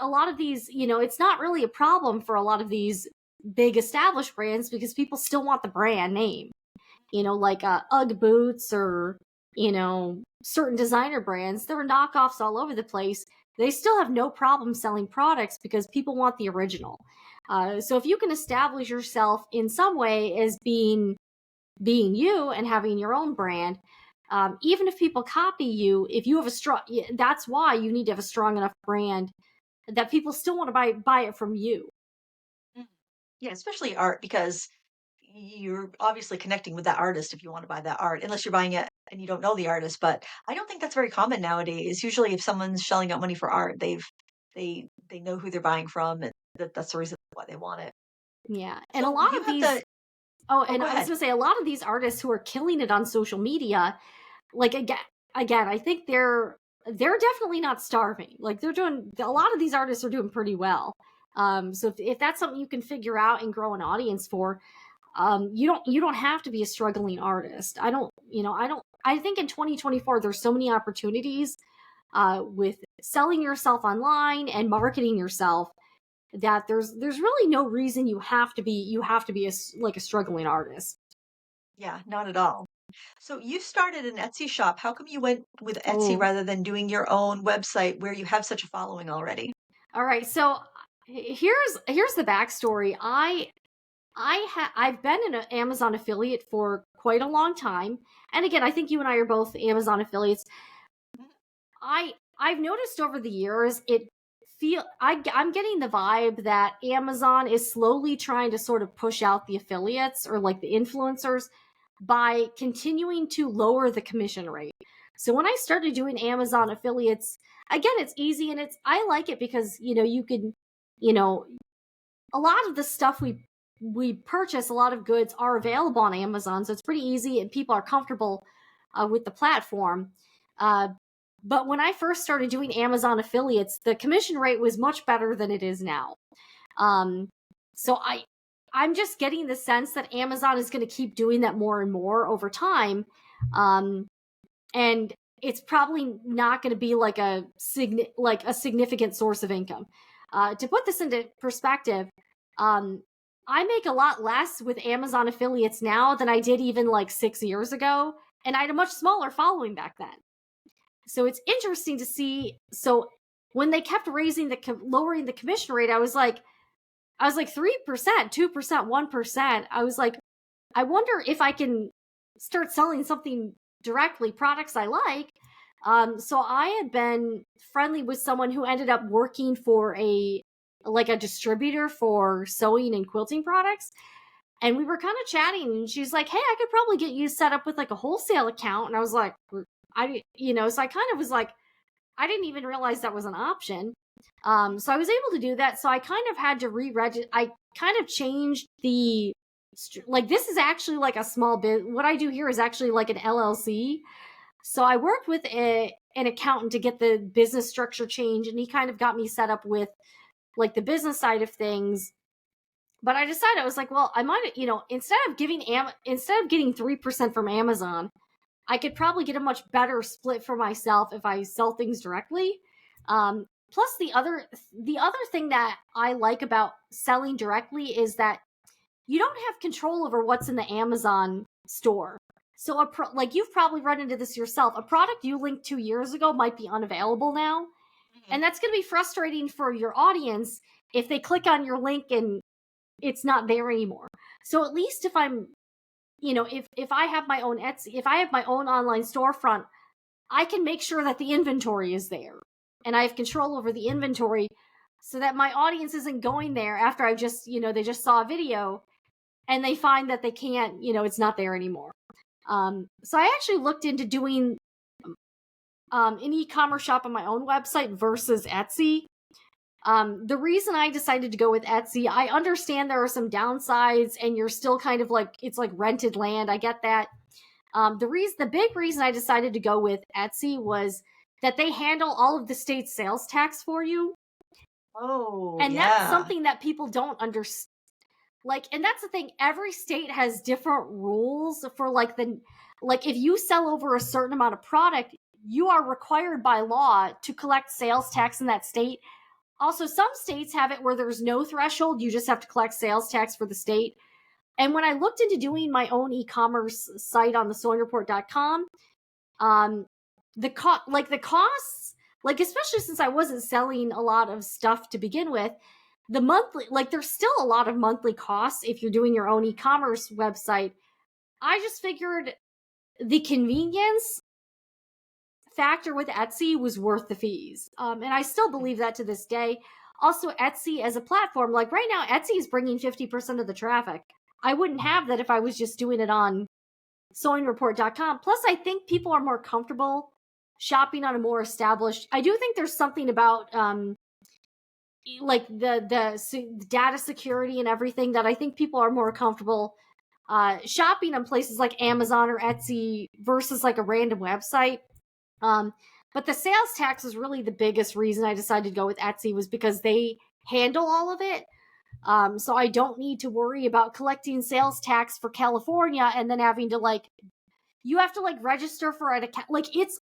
a lot of these, it's not really a problem for a lot of these big established brands because people still want the brand name. Like UGG boots or, certain designer brands, there are knockoffs all over the place. They still have no problem selling products because people want the original. So if you can establish yourself in some way as being you and having your own brand, even if people copy you, if you have a strong, that's why you need to have a strong enough brand that people still want to buy it from you. Mm. Yeah, especially art, because you're obviously connecting with that artist if you want to buy that art, unless you're buying it and you don't know the artist. But I don't think that's very common nowadays. Usually, if someone's shelling out money for art, they know who they're buying from, and that's the reason why they want it. Yeah, and a So lot you of have the these. Oh, oh, and go I was ahead. gonna say a lot of these artists who are killing it on social media, like again, I think they're definitely not starving. Like they're doing a lot of these artists are doing pretty well. So if that's something you can figure out and grow an audience for, you don't have to be a struggling artist. I think in 2024 there's so many opportunities with selling yourself online and marketing yourself that there's really no reason you have to be a struggling artist. Yeah, not at all. So you started an Etsy shop. How come you went with Etsy Oh, rather than doing your own website where you have such a following already? all right. So here's the backstory. I've been an Amazon affiliate for quite a long time, and again, I think you and I are both Amazon affiliates. I've noticed over the years I'm getting the vibe that Amazon is slowly trying to sort of push out the affiliates or like the influencers by continuing to lower the commission rate. So when I started doing Amazon affiliates, again, it's easy and I like it because, you can, you know, a lot of the stuff we purchase, a lot of goods are available on Amazon, so it's pretty easy and people are comfortable with the platform. Uh, but when I first started doing Amazon affiliates, the commission rate was much better than it is now. So I'm just getting the sense that Amazon is going to keep doing that more and more over time. And it's probably not going to be like a significant source of income. To put this into perspective, I make a lot less with Amazon affiliates now than I did even like 6 years ago, and I had a much smaller following back then. So it's interesting to see. So when they kept lowering the commission rate, I was like 3%, 2%, 1%. I was like, I wonder if I can start selling something directly, products I like. So I had been friendly with someone who ended up working for a distributor for sewing and quilting products. And we were kind of chatting and she's like, hey, I could probably get you set up with like a wholesale account. And I was like, so I kind of was like, I didn't even realize that was an option. So I was able to do that. So I kind of had to re-register. I kind of changed this is actually like a small bit. What I do here is actually like an LLC. So I worked with an accountant to get the business structure changed, and he kind of got me set up with like the business side of things. But I decided, I was like, well, I might, instead of getting 3% from Amazon, I could probably get a much better split for myself if I sell things directly. Plus, the other thing that I like about selling directly is that you don't have control over what's in the Amazon store. So, like you've probably run into this yourself. A product you linked 2 years ago might be unavailable now, and that's going to be frustrating for your audience if they click on your link and it's not there anymore. So, at least if I'm if I have my own Etsy, if I have my own online storefront, I can make sure that the inventory is there and I have control over the inventory so that my audience isn't going there after I've just, they just saw a video and they find that they can't, it's not there anymore. So I actually looked into doing an e-commerce shop on my own website versus Etsy. The reason I decided to go with Etsy, I understand there are some downsides and you're still kind of like, it's like rented land. I get that. The big reason I decided to go with Etsy was that they handle all of the state's sales tax for you. Oh, And yeah. that's something that people don't understand. And that's the thing, every state has different rules for if you sell over a certain amount of product, you are required by law to collect sales tax in that state. Also, some states have it where there's no threshold. You just have to collect sales tax for the state. And when I looked into doing my own e-commerce site on thesewingreport.com, the costs, especially since I wasn't selling a lot of stuff to begin with, the monthly, there's still a lot of monthly costs if you're doing your own e-commerce website. I just figured the convenience factor with Etsy was worth the fees. And I still believe that to this day. Also, Etsy as a platform, right now, Etsy is bringing 50% of the traffic. I wouldn't have that if I was just doing it on sewingreport.com. Plus, I think people are more comfortable shopping on a more established. I do think there's something about the data security and everything that I think people are more comfortable shopping on places like Amazon or Etsy versus like a random website. But the sales tax is really the biggest reason I decided to go with Etsy, was because they handle all of it. So I don't need to worry about collecting sales tax for California and then having to you have to register for an account. It's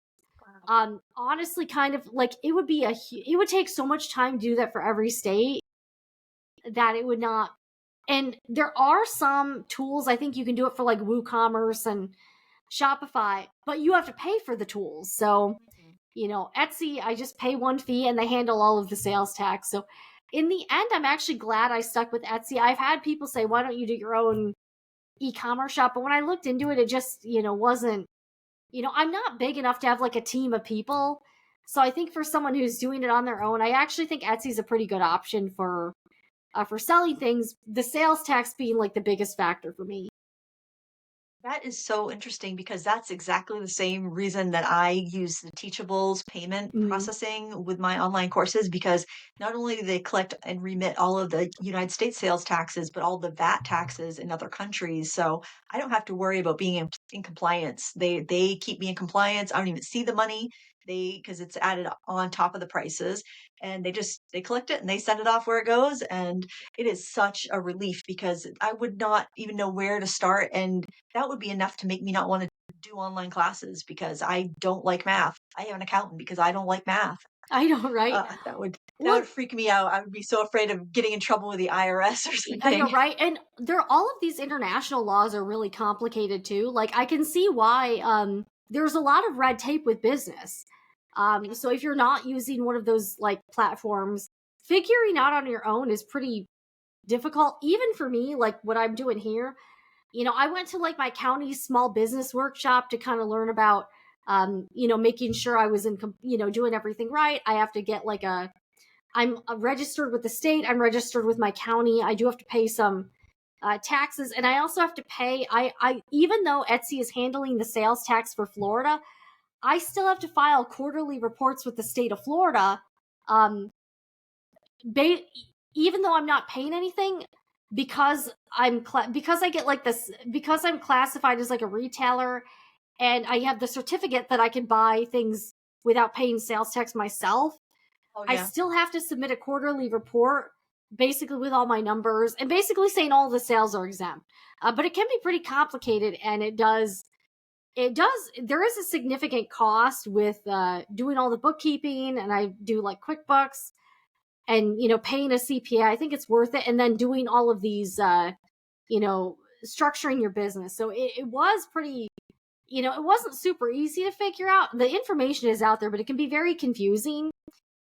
honestly kind of it would be it would take so much time to do that for every state that it would not. And there are some tools I think you can do it for WooCommerce and Shopify, but you have to pay for the tools. So, Etsy, I just pay one fee and they handle all of the sales tax. So in the end, I'm actually glad I stuck with Etsy. I've had people say, why don't you do your own e-commerce shop? But when I looked into it, it just, wasn't, I'm not big enough to have a team of people. So I think for someone who's doing it on their own, I actually think Etsy's a pretty good option for selling things. The sales tax being the biggest factor for me. That is so interesting because that's exactly the same reason that I use the Teachables payment Mm-hmm. processing with my online courses, because not only do they collect and remit all of the United States sales taxes, but all the VAT taxes in other countries. So I don't have to worry about being in compliance. They keep me in compliance. I don't even see the money. Because it's added on top of the prices, and they collect it and they send it off where it goes. And it is such a relief because I would not even know where to start. And that would be enough to make me not want to do online classes because I don't like math. I have an accountant because I don't like math. I know, right? That would freak me out. I would be so afraid of getting in trouble with the IRS or I know, something. right? And all of these international laws are really complicated too. I can see why there's a lot of red tape with business. So if you're not using one of those platforms, figuring out on your own is pretty difficult. Even for me, what I'm doing here, I went to my county small business workshop to kind of learn about, making sure I was doing everything right. I have to get I'm registered with the state. I'm registered with my county. I do have to pay some taxes, and I also have to pay. I even though Etsy is handling the sales tax for Florida, I still have to file quarterly reports with the state of Florida. Um, Even though I'm not paying anything, because because I get this, because I'm classified as a retailer, and I have the certificate that I can buy things without paying sales tax myself. Oh I yeah. still have to submit a quarterly report, basically with all my numbers and basically saying all the sales are exempt. But it can be pretty complicated, and there is a significant cost with doing all the bookkeeping, and I do QuickBooks and, paying a CPA. I think it's worth it. And then doing all of these, structuring your business. So it was pretty, it wasn't super easy to figure out. The information is out there, but it can be very confusing.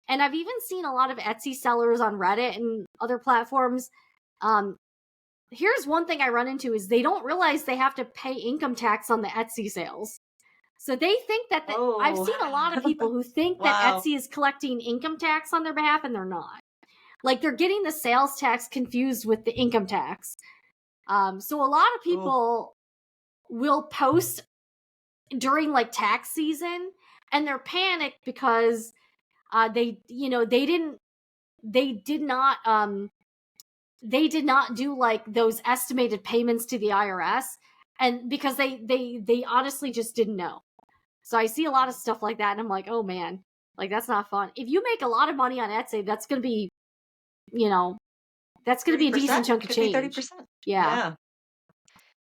And I've even seen a lot of Etsy sellers on Reddit and other platforms. Here's one thing I run into is they don't realize they have to pay income tax on the Etsy sales. So they think that I've Oh, seen a lot of people who think that wow. Etsy is collecting income tax on their behalf, and they're not. They're getting the sales tax confused with the income tax. So a lot of Oh, people will post during tax season, and they're panicked because they did not do those estimated payments to the IRS, and because they honestly just didn't know. So I see a lot of stuff like that, and I'm like, oh man, that's not fun. If you make a lot of money on Etsy, that's gonna be, that's gonna be a decent 30%. chunk of Could be change. 30%. Yeah. Yeah.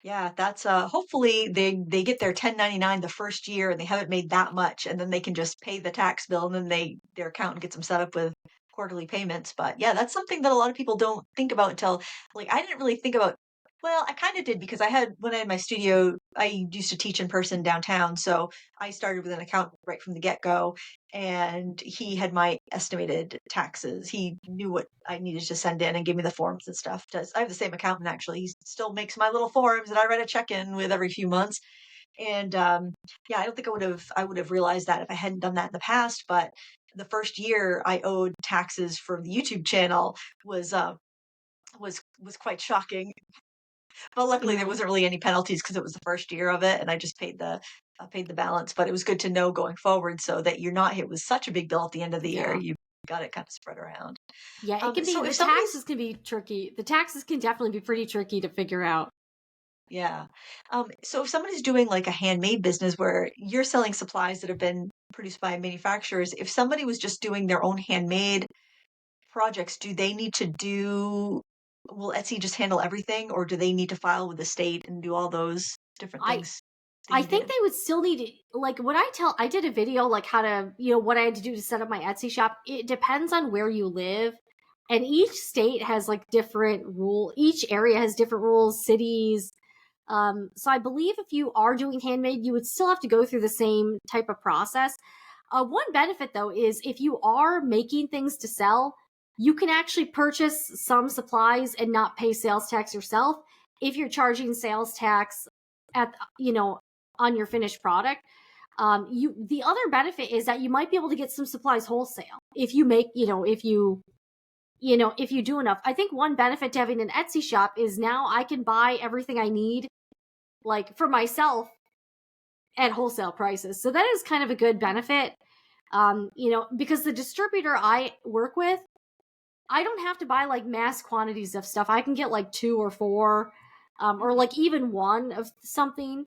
Yeah, that's hopefully they get their 1099 the first year and they haven't made that much, and then they can just pay the tax bill, and then their accountant gets them set up with quarterly payments. But yeah, that's something that a lot of people don't think about until, I didn't really think about. Well, I kind of did because when I had my studio, I used to teach in person downtown, so I started with an accountant right from the get-go, and he had my estimated taxes. He knew what I needed to send in and give me the forms and stuff. I have the same accountant actually. He still makes my little forms that I write a check in with every few months. And yeah, I don't think I would have realized that if I hadn't done that in the past. But the first year I owed taxes for the YouTube channel was quite shocking. But luckily there Mm-hmm. wasn't really any penalties because it was the first year of it, and I just paid the balance. But it was good to know going forward so that you're not hit with such a big bill at the end of the year. Yeah. You got it kind of spread around. Yeah, it can be, So the if somebody's taxes can be tricky. The taxes can definitely be pretty tricky to figure out. Yeah. So if somebody's doing like a handmade business where you're selling supplies that have been produced by manufacturers, if somebody was just doing their own handmade projects, do they need to do will Etsy just handle everything, or do they need to file with the state and do all those different I things that I you think did? they would still need to, like what I did a video like how to, what I had to do to set up my Etsy shop. It depends on where you live. And each state has like different each area has different rules, cities. So I believe if you are doing handmade, you would still have to go through the same type of process. One benefit though is if you are making things to sell, you can actually purchase some supplies and not pay sales tax yourself if you're charging sales tax at on your finished product. The other benefit is that you might be able to get some supplies wholesale if you make, if you do enough. I think one benefit to having an Etsy shop is now I can buy everything I need, like for myself, at wholesale prices. So that is kind of a good benefit. Because the distributor I work with, I don't have to buy like mass quantities of stuff. I can get like 2 or 4, or like even 1 of something.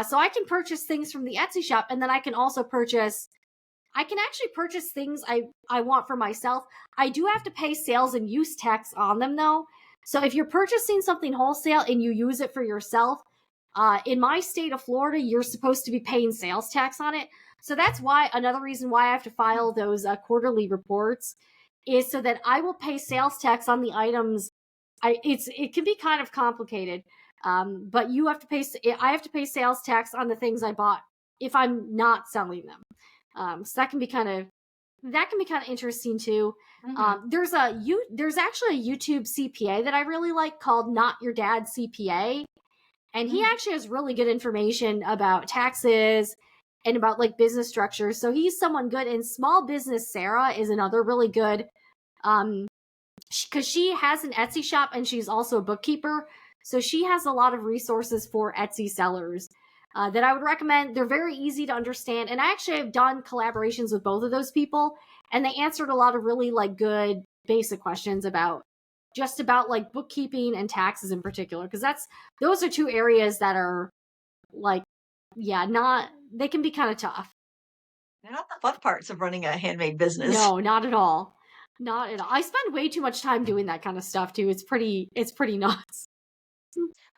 So I can purchase things from the Etsy shop, and then I can also I can actually purchase things I want for myself. I do have to pay sales and use tax on them though. So if you're purchasing something wholesale and you use it for yourself, in my state of Florida, you're supposed to be paying sales tax on it. So that's why another reason why I have to file those quarterly reports is so that I will pay sales tax on the items. It can be kind of complicated, but you have to pay. I have to pay sales tax on the things I bought if I'm not selling them. So that can be kind of interesting too. Mhm. There's actually a YouTube CPA that I really like called Not Your Dad CPA, and he Mhm. actually has really good information about taxes and about like business structure. So he's someone good. And Small Business Sarah is another really good, because she has an Etsy shop and she's also a bookkeeper. So she has a lot of resources for Etsy sellers that I would recommend. They're very easy to understand. And I actually have done collaborations with both of those people, and they answered a lot of really like good basic questions about like bookkeeping and taxes in particular, because those are 2 areas that are like, yeah, not they can be kind of tough. They're not the fun parts of running a handmade business. No, not at all. Not at all. I spend way too much time doing that kind of stuff too. It's pretty nuts.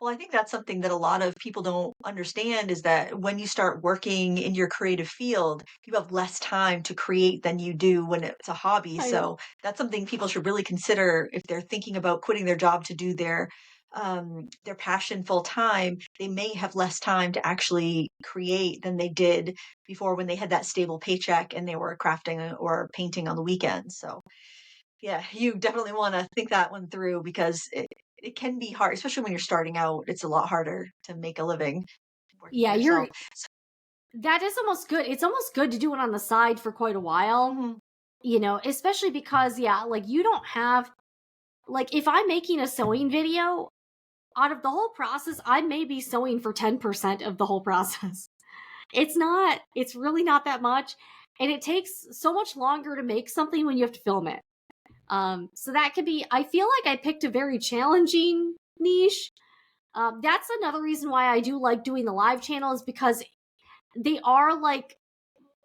Well, I think that's something that a lot of people don't understand is that when you start working in your creative field, you have less time to create than you do when it's a hobby. I know. So that's something people should really consider if they're thinking about quitting their job to do their passion full time. They may have less time to actually create than they did before when they had that stable paycheck and they were crafting or painting on the weekends. So yeah, you definitely wanna think that one through because it can be hard, especially when you're starting out. It's a lot harder to make a living working for Yeah, yourself. that is almost good. It's almost good to do it on the side for quite a while, Mhm, especially because, yeah, like you don't have, like if I'm making a sewing video, out of the whole process, I may be sewing for 10% of the whole process. It's really not that much. And it takes so much longer to make something when you have to film it. So that could be, I feel like I picked a very challenging niche. That's another reason why I do like doing the live channel, is because they are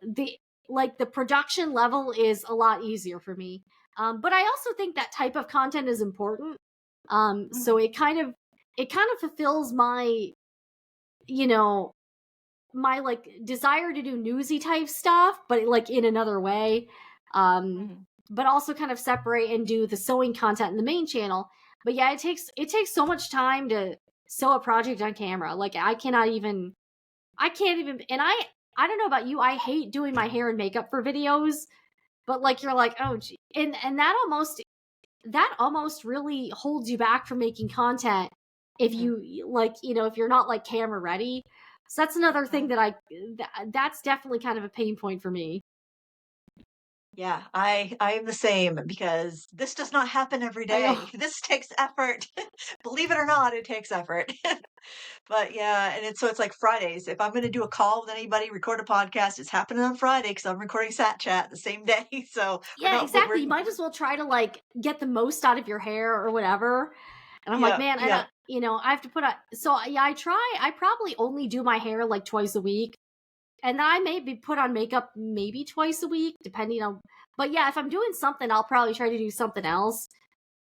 the the production level is a lot easier for me. But I also think that type of content is important. So mhm, it kind of fulfills my, you know, my like desire to do newsy type stuff, but like in another way. Um, mhm. but also kind of separate and do the sewing content in the main channel. But yeah, it takes so much time to sew a project on camera. Like I can't even, and I don't know about you, I hate doing my hair and makeup for videos, but like you're like, oh gee. And that almost really holds you back from making content if Mhm. you like, if you're not like camera ready. So that's another thing Right. that's definitely kind of a pain point for me. Yeah, I am the same because this does not happen every I know. day. This takes effort. Believe it or not, it takes effort. But yeah, and it's like Fridays. If I'm gonna do a call with anybody, record a podcast, it's happening on Friday because I'm recording Sat Chat the same day. So we're Yeah, not exactly. we're You might as well try to like get the most out of your hair or whatever. And I'm like, yeah, man, and yeah. I have to put a, so yeah, I probably only do my hair like twice a week. And then I maybe put on makeup maybe twice a week, depending on, But yeah, if I'm doing something, I'll probably try to do something else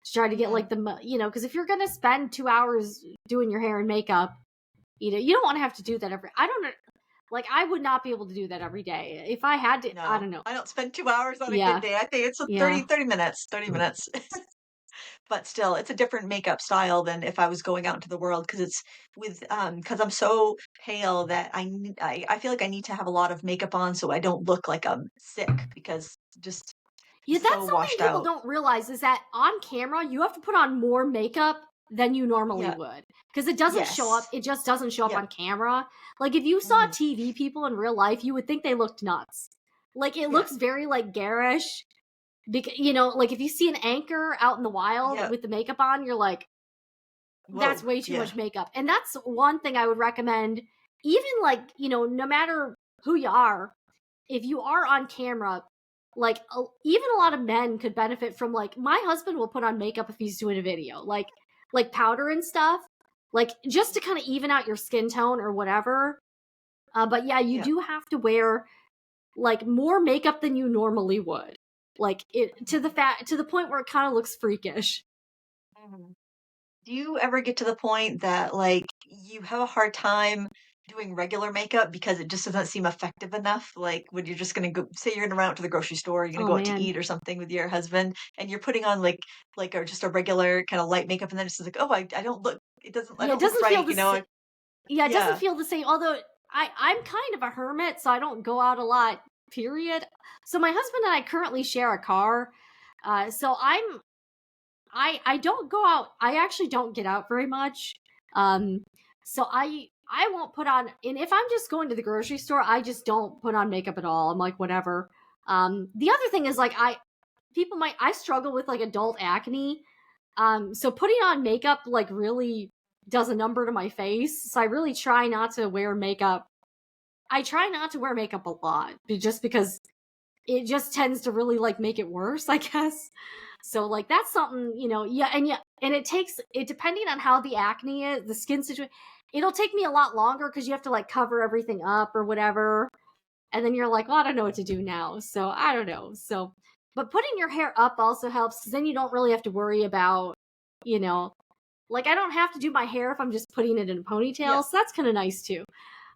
to try to get like because if you're gonna spend 2 hours doing your hair and makeup, you don't want to have to do that I don't know. Like, I would not be able to do that every day. If I had to, I No, don't know. I don't spend 2 hours on a good Yeah. day. I think it's a Yeah. 30 minutes, 30 minutes. But still, it's a different makeup style than if I was going out into the world because it's because I'm so pale that I feel like I need to have a lot of makeup on so I don't look like I'm sick because just Yeah, so that's something washed people out. don't realize is that on camera, you have to put on more makeup than you normally Yeah. would. Because it doesn't show up, Yes. it just doesn't show up Yep. on camera. Like, if you saw Mhm. TV people in real life, you would think they looked nuts. Like, it Yeah. looks very, like, garish. Because, like, if you see an anchor out in the wild Yep. with the makeup on, you're like, that's Whoa. way too Yeah. muь makeup. And that's one thing I would recommend, even, like, no matter who you are, if you are on camera, like even a lot of men could benefit from, like, my husband will put on makeup if he's doing a video, like powder and stuff, like just to kind of even out your skin tone or whatever. But yeah, you Yep. do have to wear like more makeup than you normally would, like it to the point where it kind of looks freakish. Mhm. Do you ever get to the point that, like, you have a hard time doing regular makeup because it just doesn't seem effective enough? Like, when you're just gonna go say you're gonna run out to the grocery store, you're gonna Oh go out to man. eat or something with your husband, and you're putting on, just a regular kinda light makeup, and then it's just like, "Oh, I don't look I Yeah, it don't look doesn't feel right," the same. Yeah, it doesn't Yeah. feel the same. Although I'm kind of a hermit, so I don't go out a lot. Period. So my husband and I currently share a car. So I don't go out. I actually don't get out very much. Um, so I won't put on. And if I'm just going to the grocery store, I just don't put on makeup at all. I'm like, whatever. The other thing is, like, I struggle with, like, adult acne. So putting on makeup, like, really does a number to my face. So I really try not to wear makeup. I try not to wear makeup a lot, just because it just tends to really, like, make it worse, I guess. So, like, that's something, yeah, and it takes it, depending on how the acne is, the skin situation, it'll take me a lot longer because you have to, like, cover everything up or whatever. And then you're like, well, I don't know what to do now. So I don't know. So, but putting your hair up also helps because then you don't really have to worry about, you know, like, I don't have to do my hair if I'm just putting it in a ponytail. Yeah. So that's kind of nice too.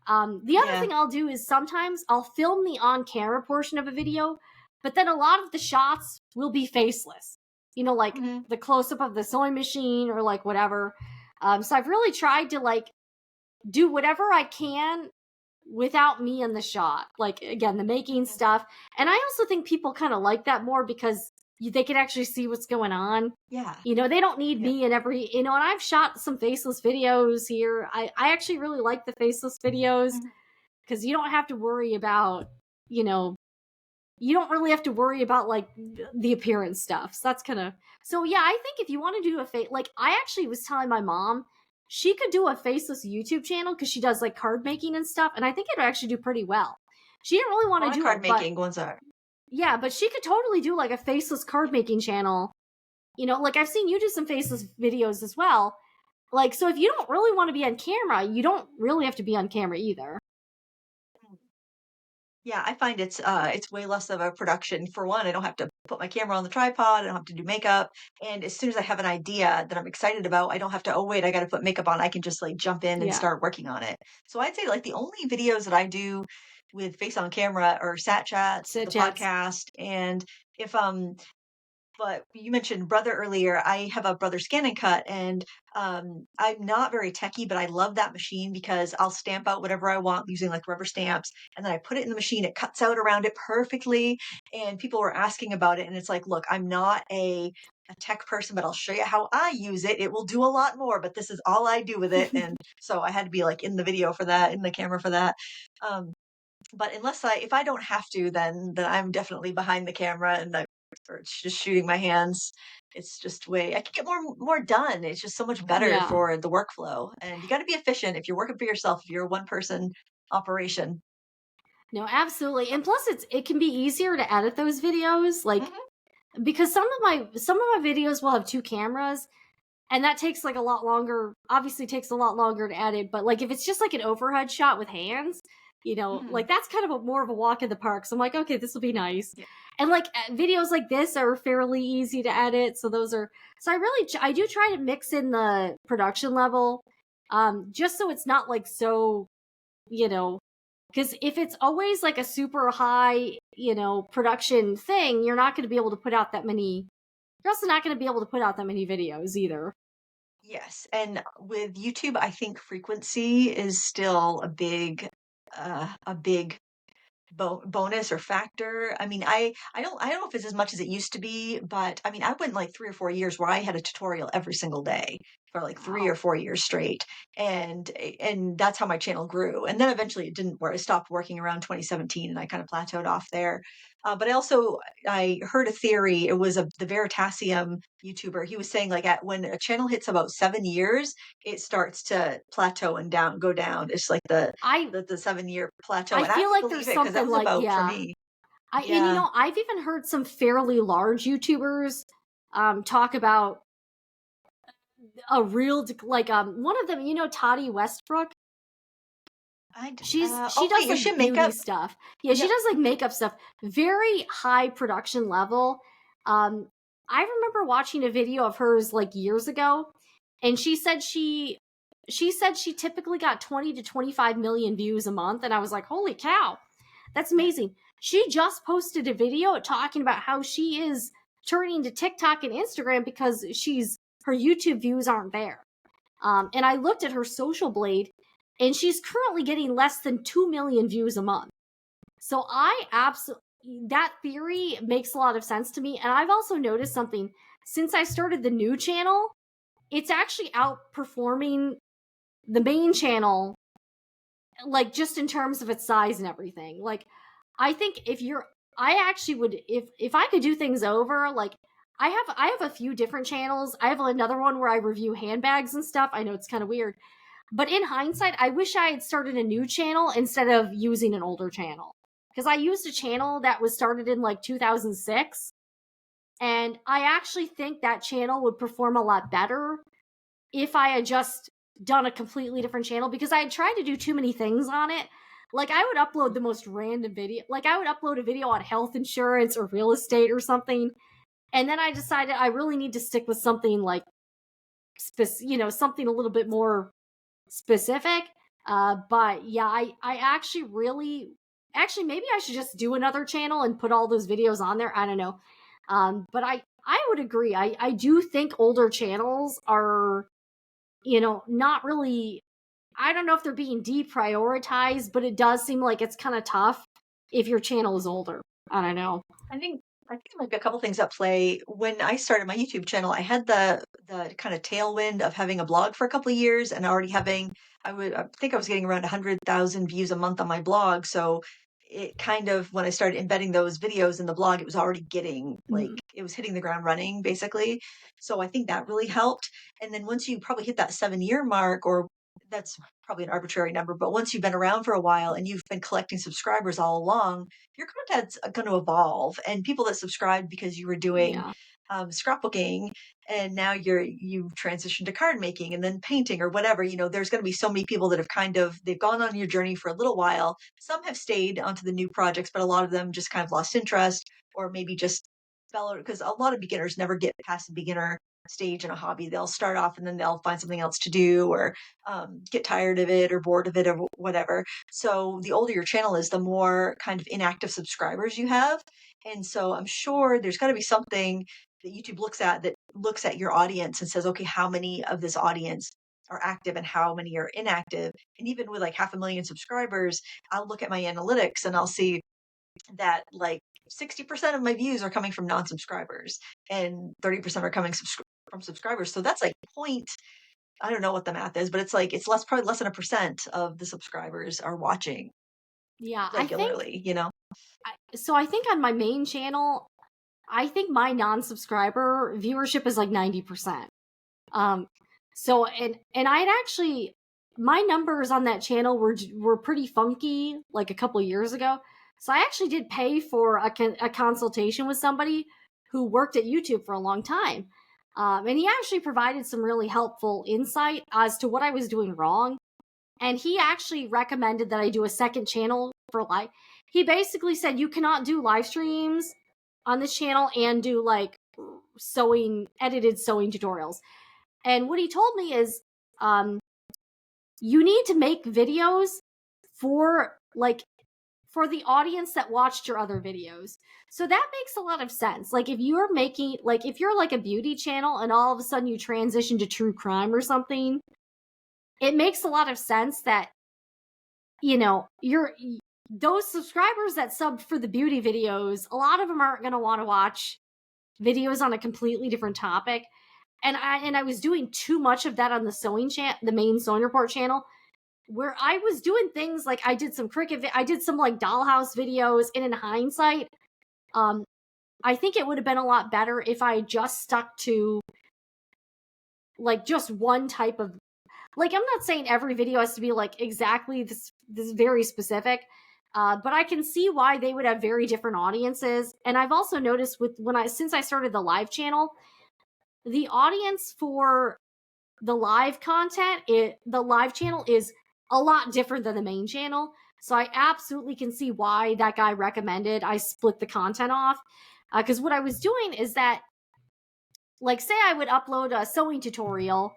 The other Yeah. thing I'll do is sometimes I'll film the on camera portion of a video, but then a lot of the shots will be faceless, like Mhm. the close up of the sewing machine or like whatever. So I've really tried to, like, do whatever I can without me in the shot. Like, again, the making Mhm. stuff. And I also think people kind of like that more because they can actually see what's going on. Yeah. They don't need Yep. me in every, and I've shot some faceless videos here. I actually really like the faceless videos Mhm. because you don't have to worry about, you know, you don't really have to worry about, like, the appearance stuff. So that's kind of, so yeah, I think if you want to do a face, like, I actually was telling my mom she could do a faceless YouTube channel because she does, like, card making and stuff. And I think it would actually do pretty well. She didn't really A want to lot of do card it, but making ones are. yeah, but she could totally do, like, a faceless card making channel. Like, I've seen you do some faceless videos as well. Like, so if you don't really want to be on camera, you don't really have to be on camera either. Yeah, I find it's way less of a production. For one, I don't have to put my camera on the tripod, I don't have to do makeup, and as soon as I have an idea that I'm excited about, I don't have to, "Oh, wait, I gotta put makeup on." I can just, like, jump in and Yeah. start working on it. So I'd say, like, the only videos that I do with face on camera are Sat Chats, Sit the chats. podcast, and if, but you mentioned brother earlier. I have a brother scan and cut, and I'm not very techy, but I love that machine because I'll stamp out whatever I want using like rubber stamps, and then I put it in the machine. It cuts out around it perfectly, and people were asking about it, and it's like, look, I'm not a tech person, but I'll show you how I use it. It will do a lot more, but this is all I do with it, and so I had to be like in the video for that, in the camera for that. Um, but if I don't have to, then I'm definitely behind the camera and or it's just shooting my hands. It's just way I can get more done. It's just so much better Yeah. for the workflow. And you got to be efficient if you're working for yourself, if you're a one person operation. No, absolutely. And plus it can be easier to edit those videos, like, Hmm. because some of my videos will have two cameras, and that takes, like, a lot longer. Obviously takes a lot longer to edit, but, like, if it's just like an overhead shot with hands, Mm, like that's kind of more of a walk in the park. So I'm like, okay, this will be nice. yeah. And like videos like this are fairly easy to edit. So I do try to mix in the production level, just so it's not like so, you know, because if it's always like a super high, production thing, you're not going to be able to put out that many. You're also not going to be able to put out that many videos either. Yes, and with YouTube, I think frequency is still a big bonus or factor. I mean, I don't know if it's as much as it used to be, but I mean, I went like 3 or 4 years where I had a tutorial every single day for like 3 or Wow. 4 years straight, and that's how my channel grew. And then eventually it didn't work. It stopped working around 2017, and I kind of plateaued off there. But I heard a theory. It was the Veritasium YouTuber. He was saying like when a channel hits about 7 years, it starts to plateau and go down. It's like I the 7 year plateau, I and I feel would like believe there's it because that something was like, about for yeah. me. And Yeah, I've even heard some fairly large YouTubers talk about a real like one of them, Toddy Westbrook. She oh wait, does you like should beauty makeup. stuff. Yeah, she Yep. does like Mhm. makeup stuff. Very high production level. Um I remember watching a video of hers like years ago, and she said she typically got 20 to 25 million views a month, and I was like, "Holy cow. That's Yeah. amazing." She just posted a video talking about how she is turning to TikTok and Instagram because her YouTube views aren't there. And I looked at her social blade, and she's currently getting less than 2 million views a month. So I absolutely, that theory makes a lot of sense to me. And I've also noticed something since I started the new channel, it's actually outperforming the main channel, like just in terms of its size and everything. Like, I think I actually would, if I could do things over, like, I have a few different channels. I have another one where I review handbags and stuff. I know it's kind of weird, but in hindsight, I wish I had started a new channel instead of using an older channel. Because I used a channel that was started in like 2006, and I actually think that channel would perform a lot better if I had just done a completely different channel, because I had tried to do too many things on it. Like, I would upload the most random video. Like, I would upload a video on health insurance or real estate or something. And then I decided I really need to stick with something like, something a little bit more specific. But yeah, I actually actually, maybe I should just do another channel and put all those videos on there. I don't know. But I would agree. I do think older channels are, not really, I don't know if they're being deprioritized, but it does seem like it's kind of tough if your channel is older. I don't know. I think I think there might be a couple things at play. When I started my YouTube channel, I had the kind of tailwind of having a blog for a couple of years and already having I think I was getting around 100,000 views a month on my blog. So it kind of when I started embedding those videos in the blog, it was already getting like Mhm. it was hitting the ground running basically. So I think that really helped. And then once you probably hit that 7 year mark, or that's probably an arbitrary number, but once you've been around for a while and you've been collecting subscribers all along, your content's going to evolve. And people that subscribed because you were doing Yeah. scrapbooking, and now you've transitioned to card making and then painting or whatever, there's going to be so many people that have they've gone on your journey for a little while. Some have stayed onto the new projects, but a lot of them just kind of lost interest, or maybe just fell, because a lot of beginners never get past the beginner stage in a hobby. They'll start off and then they'll find something else to do, or get tired of it or bored of it or whatever. So the older your channel is, the more kind of inactive subscribers you have. And so I'm sure there's got to be something that YouTube looks at your audience and says, okay, how many of this audience are active and how many are inactive. And even with like 500,000 subscribers, I'll look at my analytics and I'll see that like 60% of my views are coming from non-subscribers and 30% are coming from subscribers. So that's like point, I don't know what the math is, but it's like it's probably less than a percent of the subscribers are watching Yeah. regularly. I think on my main channel, I think my non-subscriber viewership is like 90%. Um, and I had actually, my numbers on that channel were pretty funky like a couple years ago. So I actually did pay for a consultation with somebody who worked at YouTube for a long time. And he actually provided some really helpful insight as to what I was doing wrong. And he actually recommended that I do a second channel for live. He basically said you cannot do live streams on this channel and do like edited sewing tutorials. And what he told me is, you need to make videos for the audience that watched your other videos. So that makes a lot of sense. Like if you're like a beauty channel and all of a sudden you transition to true crime or something, it makes a lot of sense that, those subscribers that subbed for the beauty videos, a lot of them aren't going to want to watch videos on a completely different topic. And I was doing too much of that on the main Sewing Report channel, where I was doing things like I did some I did some like dollhouse videos, and in hindsight, I think it would have been a lot better if I just stuck to like just one type of, like, I'm not saying every video has to be like exactly this very specific, but I can see why they would have very different audiences. And I've also noticed since I started the live channel, the audience for the live content, the live channel is a lot different than the main channel. So I absolutely can see why that guy recommended I split the content off. Because what I was doing is that, like, say I would upload a sewing tutorial,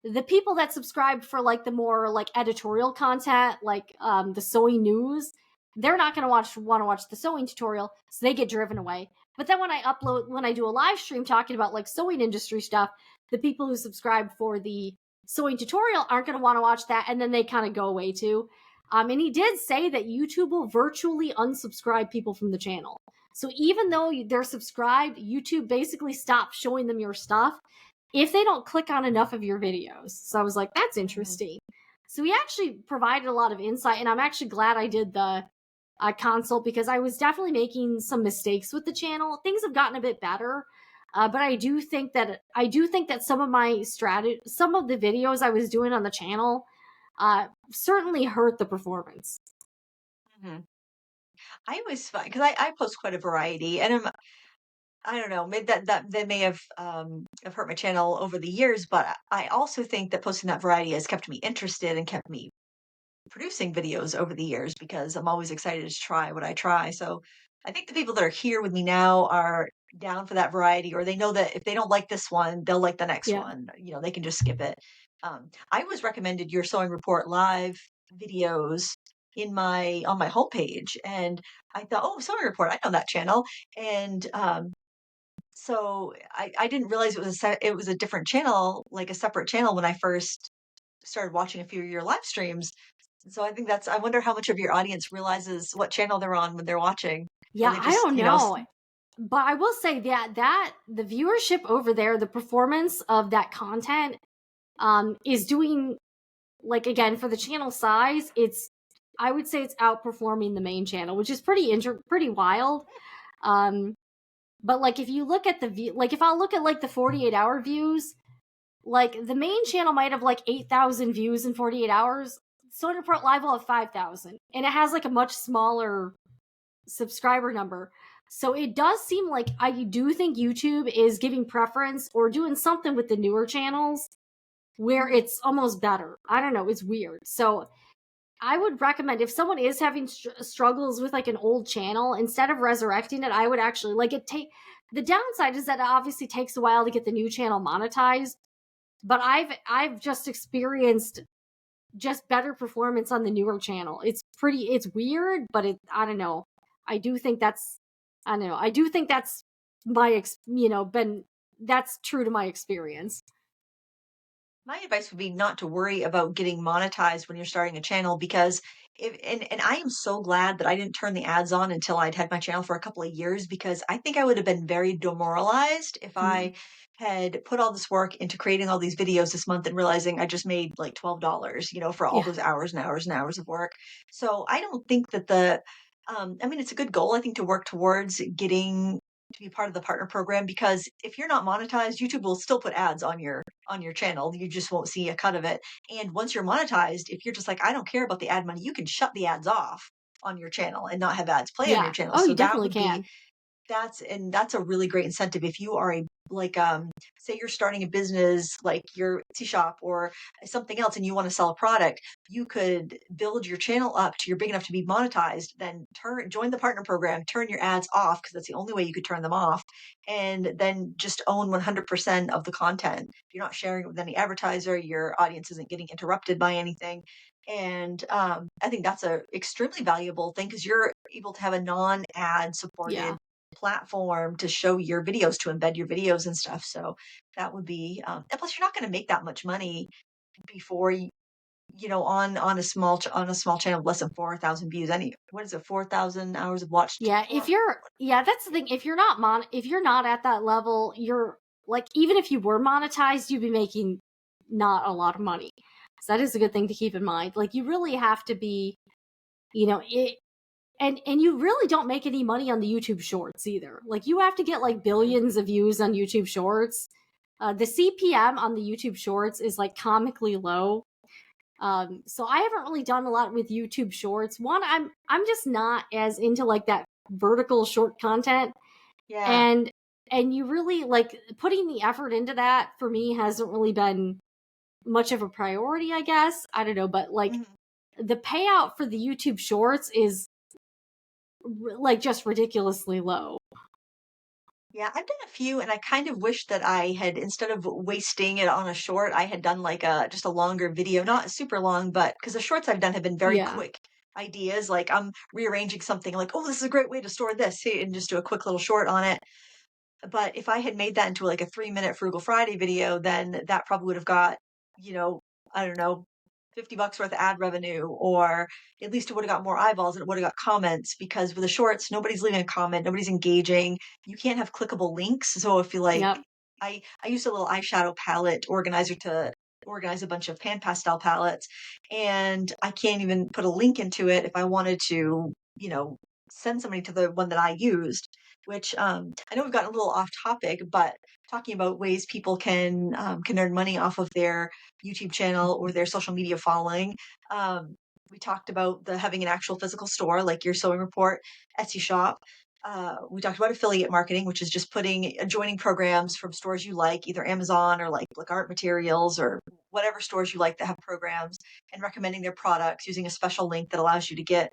the people that subscribed for like the more like editorial content, like the sewing news, they're not going to want to watch the sewing tutorial, so they get driven away. But then when I do a live stream talking about like sewing industry stuff, the people who subscribe for the sewing tutorial aren't going to want to watch that, and then they kind of go away too. And he did say that YouTube will virtually unsubscribe people from the channel. So even though they're subscribed, YouTube basically stops showing them your stuff if they don't click on enough of your videos. So I was like, that's interesting. So he actually provided a lot of insight, and I'm actually glad I did the consult, because I was definitely making some mistakes with the channel. Things have gotten a bit better, but I do think that some of the videos I was doing on the channel certainly hurt the performance. Mm-hmm. I always find, because I post quite a variety, and I don't know, maybe that may have hurt my channel over the years, but I also think that posting that variety has kept me interested and kept me producing videos over the years, because I'm always excited to try what I try. So I think the people that are here with me now are down for that variety, or they know that if they don't like this one, they'll like the next one. They can just skip it. I was recommended your Sewing Report live videos on my homepage, and I thought, oh, Sewing Report, I know that channel. And so I didn't realize it was a different channel, like a separate channel, when I first started watching a few of your live streams. So I think I wonder how much of your audience realizes what channel they're on when they're watching. Yeah, Or they I just, don't know. But I will say that the viewership over there, the performance of that content is doing, like, again, for the channel size, I would say it's outperforming the main channel, which is pretty wild. But like if you look at if I'll look at like the 48-hour views, like the main channel might have like 8,000 views in 48 hours. Sewing Report Live will have 5,000, and it has like a much smaller subscriber number. So it does seem like I do think YouTube is giving preference or doing something with the newer channels where it's almost better. I don't know. It's weird. So I would recommend, if someone is having struggles with like an old channel, instead of resurrecting it, I would actually the downside is that it obviously takes a while to get the new channel monetized, but I've just experienced just better performance on the newer channel. It's weird, but I don't know. I do think that's that's true to my experience. My advice would be not to worry about getting monetized when you're starting a channel, because and I am so glad that I didn't turn the ads on until I'd had my channel for a couple of years, because I think I would have been very demoralized if I had put all this work into creating all these videos this month and realizing I just made like $12, for all those hours and hours and hours of work. So I don't think that it's a good goal, I think, to work towards getting to be part of the partner program, because if you're not monetized, YouTube will still put ads on your channel. You just won't see a cut of it. And once you're monetized, if you're just like, I don't care about the ad money, you can shut the ads off on your channel and not have ads play on your channel. Oh, So you definitely can. that's a really great incentive if you are a like say you're starting a business like your Etsy shop or something else and you want to sell a product, you could build your channel up to you're big enough to be monetized, then join the partner program, turn your ads off because that's the only way you could turn them off, and then just own 100% of the content. You're not sharing it with any advertiser, your audience isn't getting interrupted by anything. And I think that's a extremely valuable thing because you're able to have a non-ad Yeah. supported platform to show your videos, to embed your videos and stuff. So that would be, and plus you're not going to make that much money before on a on a small channel with less than 4,000 views. What is it, 4,000 hours of watched? Yeah, that's the thing. If you're not at that level, you're like, even if you were monetized, you'd be making not a lot of money. So that is a good thing to keep in mind. Like, you really have to be, it, and you really don't make any money on the YouTube Shorts either. Like, you have to get like billions of views on YouTube Shorts. The CPM on the YouTube Shorts is like comically low. So I haven't really done a lot with YouTube Shorts. One, I'm just not as into like that vertical short content, Yeah. and you really like putting the effort into that for me hasn't really been much of a priority, I guess. I don't know, but like Mhm. the payout for the YouTube Shorts is like just ridiculously low. Yeah, I've done a few and I kind of wish that I had, instead of wasting it on a short, I had done like just a longer video, not super long, but because the shorts I've done have been very Yeah. quick ideas. Like I'm rearranging something like, oh, this is a great way to store this, hey, and just do a quick little short on it. But if I had made that into like a 3-minute Frugal Friday video, then that probably would have got, you know, I don't know, $50 worth of ad revenue, or at least it would have got more eyeballs and it would have got comments, because with the shorts, nobody's leaving a comment, nobody's engaging. You can't have clickable links. So if you like, Yep. I used a little eyeshadow palette organizer to organize a bunch of pan pastel palettes, and I can't even put a link into it if I wanted to, send somebody to the one that I used, which I know we've gotten a little off topic, but talking about ways people can earn money off of their YouTube channel or their social media following. Um, we talked about the having an actual physical store, like your sewing report, Etsy shop. We talked about affiliate marketing, which is just joining programs from stores you like, either Amazon or like art materials or whatever stores you like that have programs, and recommending their products using a special link that allows you to get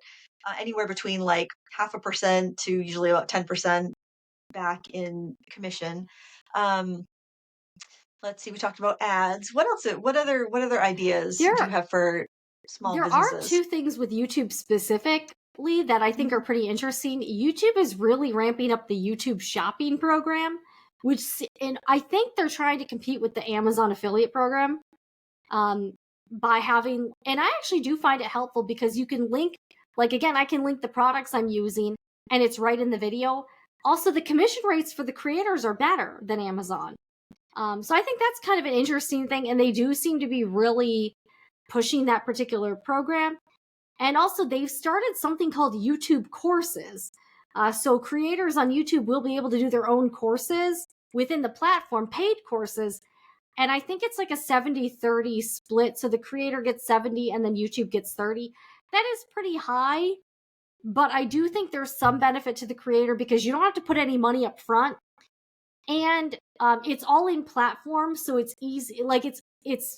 anywhere between like 0.5% to usually about 10% back in commission. Um, let's see, we talked about ads. What else? What other ideas do you There have for small there are businesses? two things with YouTube specifically that I think are Mhm. pretty interesting. YouTube is really ramping up the YouTube shopping program, and I think they're trying to compete with the Amazon affiliate program, um, by having, and I actually do find it helpful because you can link, like, again, I can link the products I'm using and it's right in the video. Also, the commission rates for the creators are better than Amazon. So I think that's kind of an interesting thing, and they do seem to be really pushing that particular program. And also, they've started something called YouTube courses. So creators on YouTube will be able to do their own courses within the platform, paid courses. And I think it's like a 70-30 split. So the creator gets 70 and then YouTube gets 30. That is pretty high. But I do think there's some benefit to the creator because you don't have to put any money up front. And it's all in platform. So it's easy. Like, it's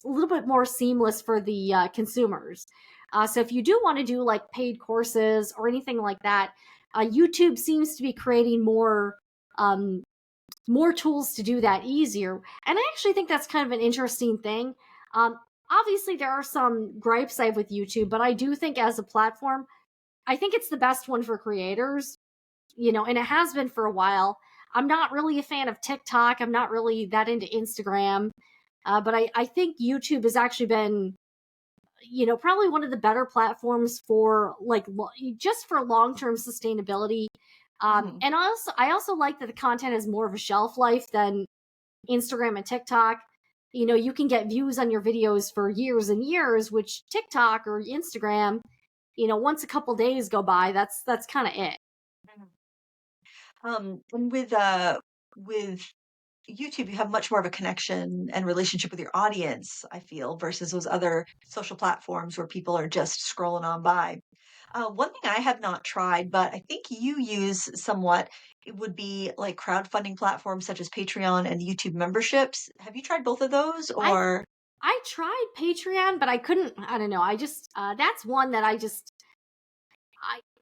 a little bit more seamless for the consumers. So if you do want to do like paid courses or anything like that, YouTube seems to be creating um, more tools to do that easier. And I actually think that's kind of an interesting thing. Obviously, there are some gripes I have with YouTube, but I do think as a platform, I think it's the best one for creators, and it has been for a while. I'm not really a fan of TikTok. I'm not really that into Instagram. But I think YouTube has actually been, probably one of the better platforms for like just for long-term sustainability. Mhm. And I also like that the content has more of a shelf life than Instagram and TikTok. You can get views on your videos for years and years, which TikTok or Instagram, once a couple days go by, that's kind of it. Mhm. And with YouTube, you have much more of a connection and relationship with your audience, I feel, versus those other social platforms where people are just scrolling on by. One thing I have not tried, but I think you use somewhat, it would be like crowdfunding platforms such as Patreon and YouTube memberships. Have you tried both of those I or? I tried Patreon, but I couldn't. I don't know. I just that's one that I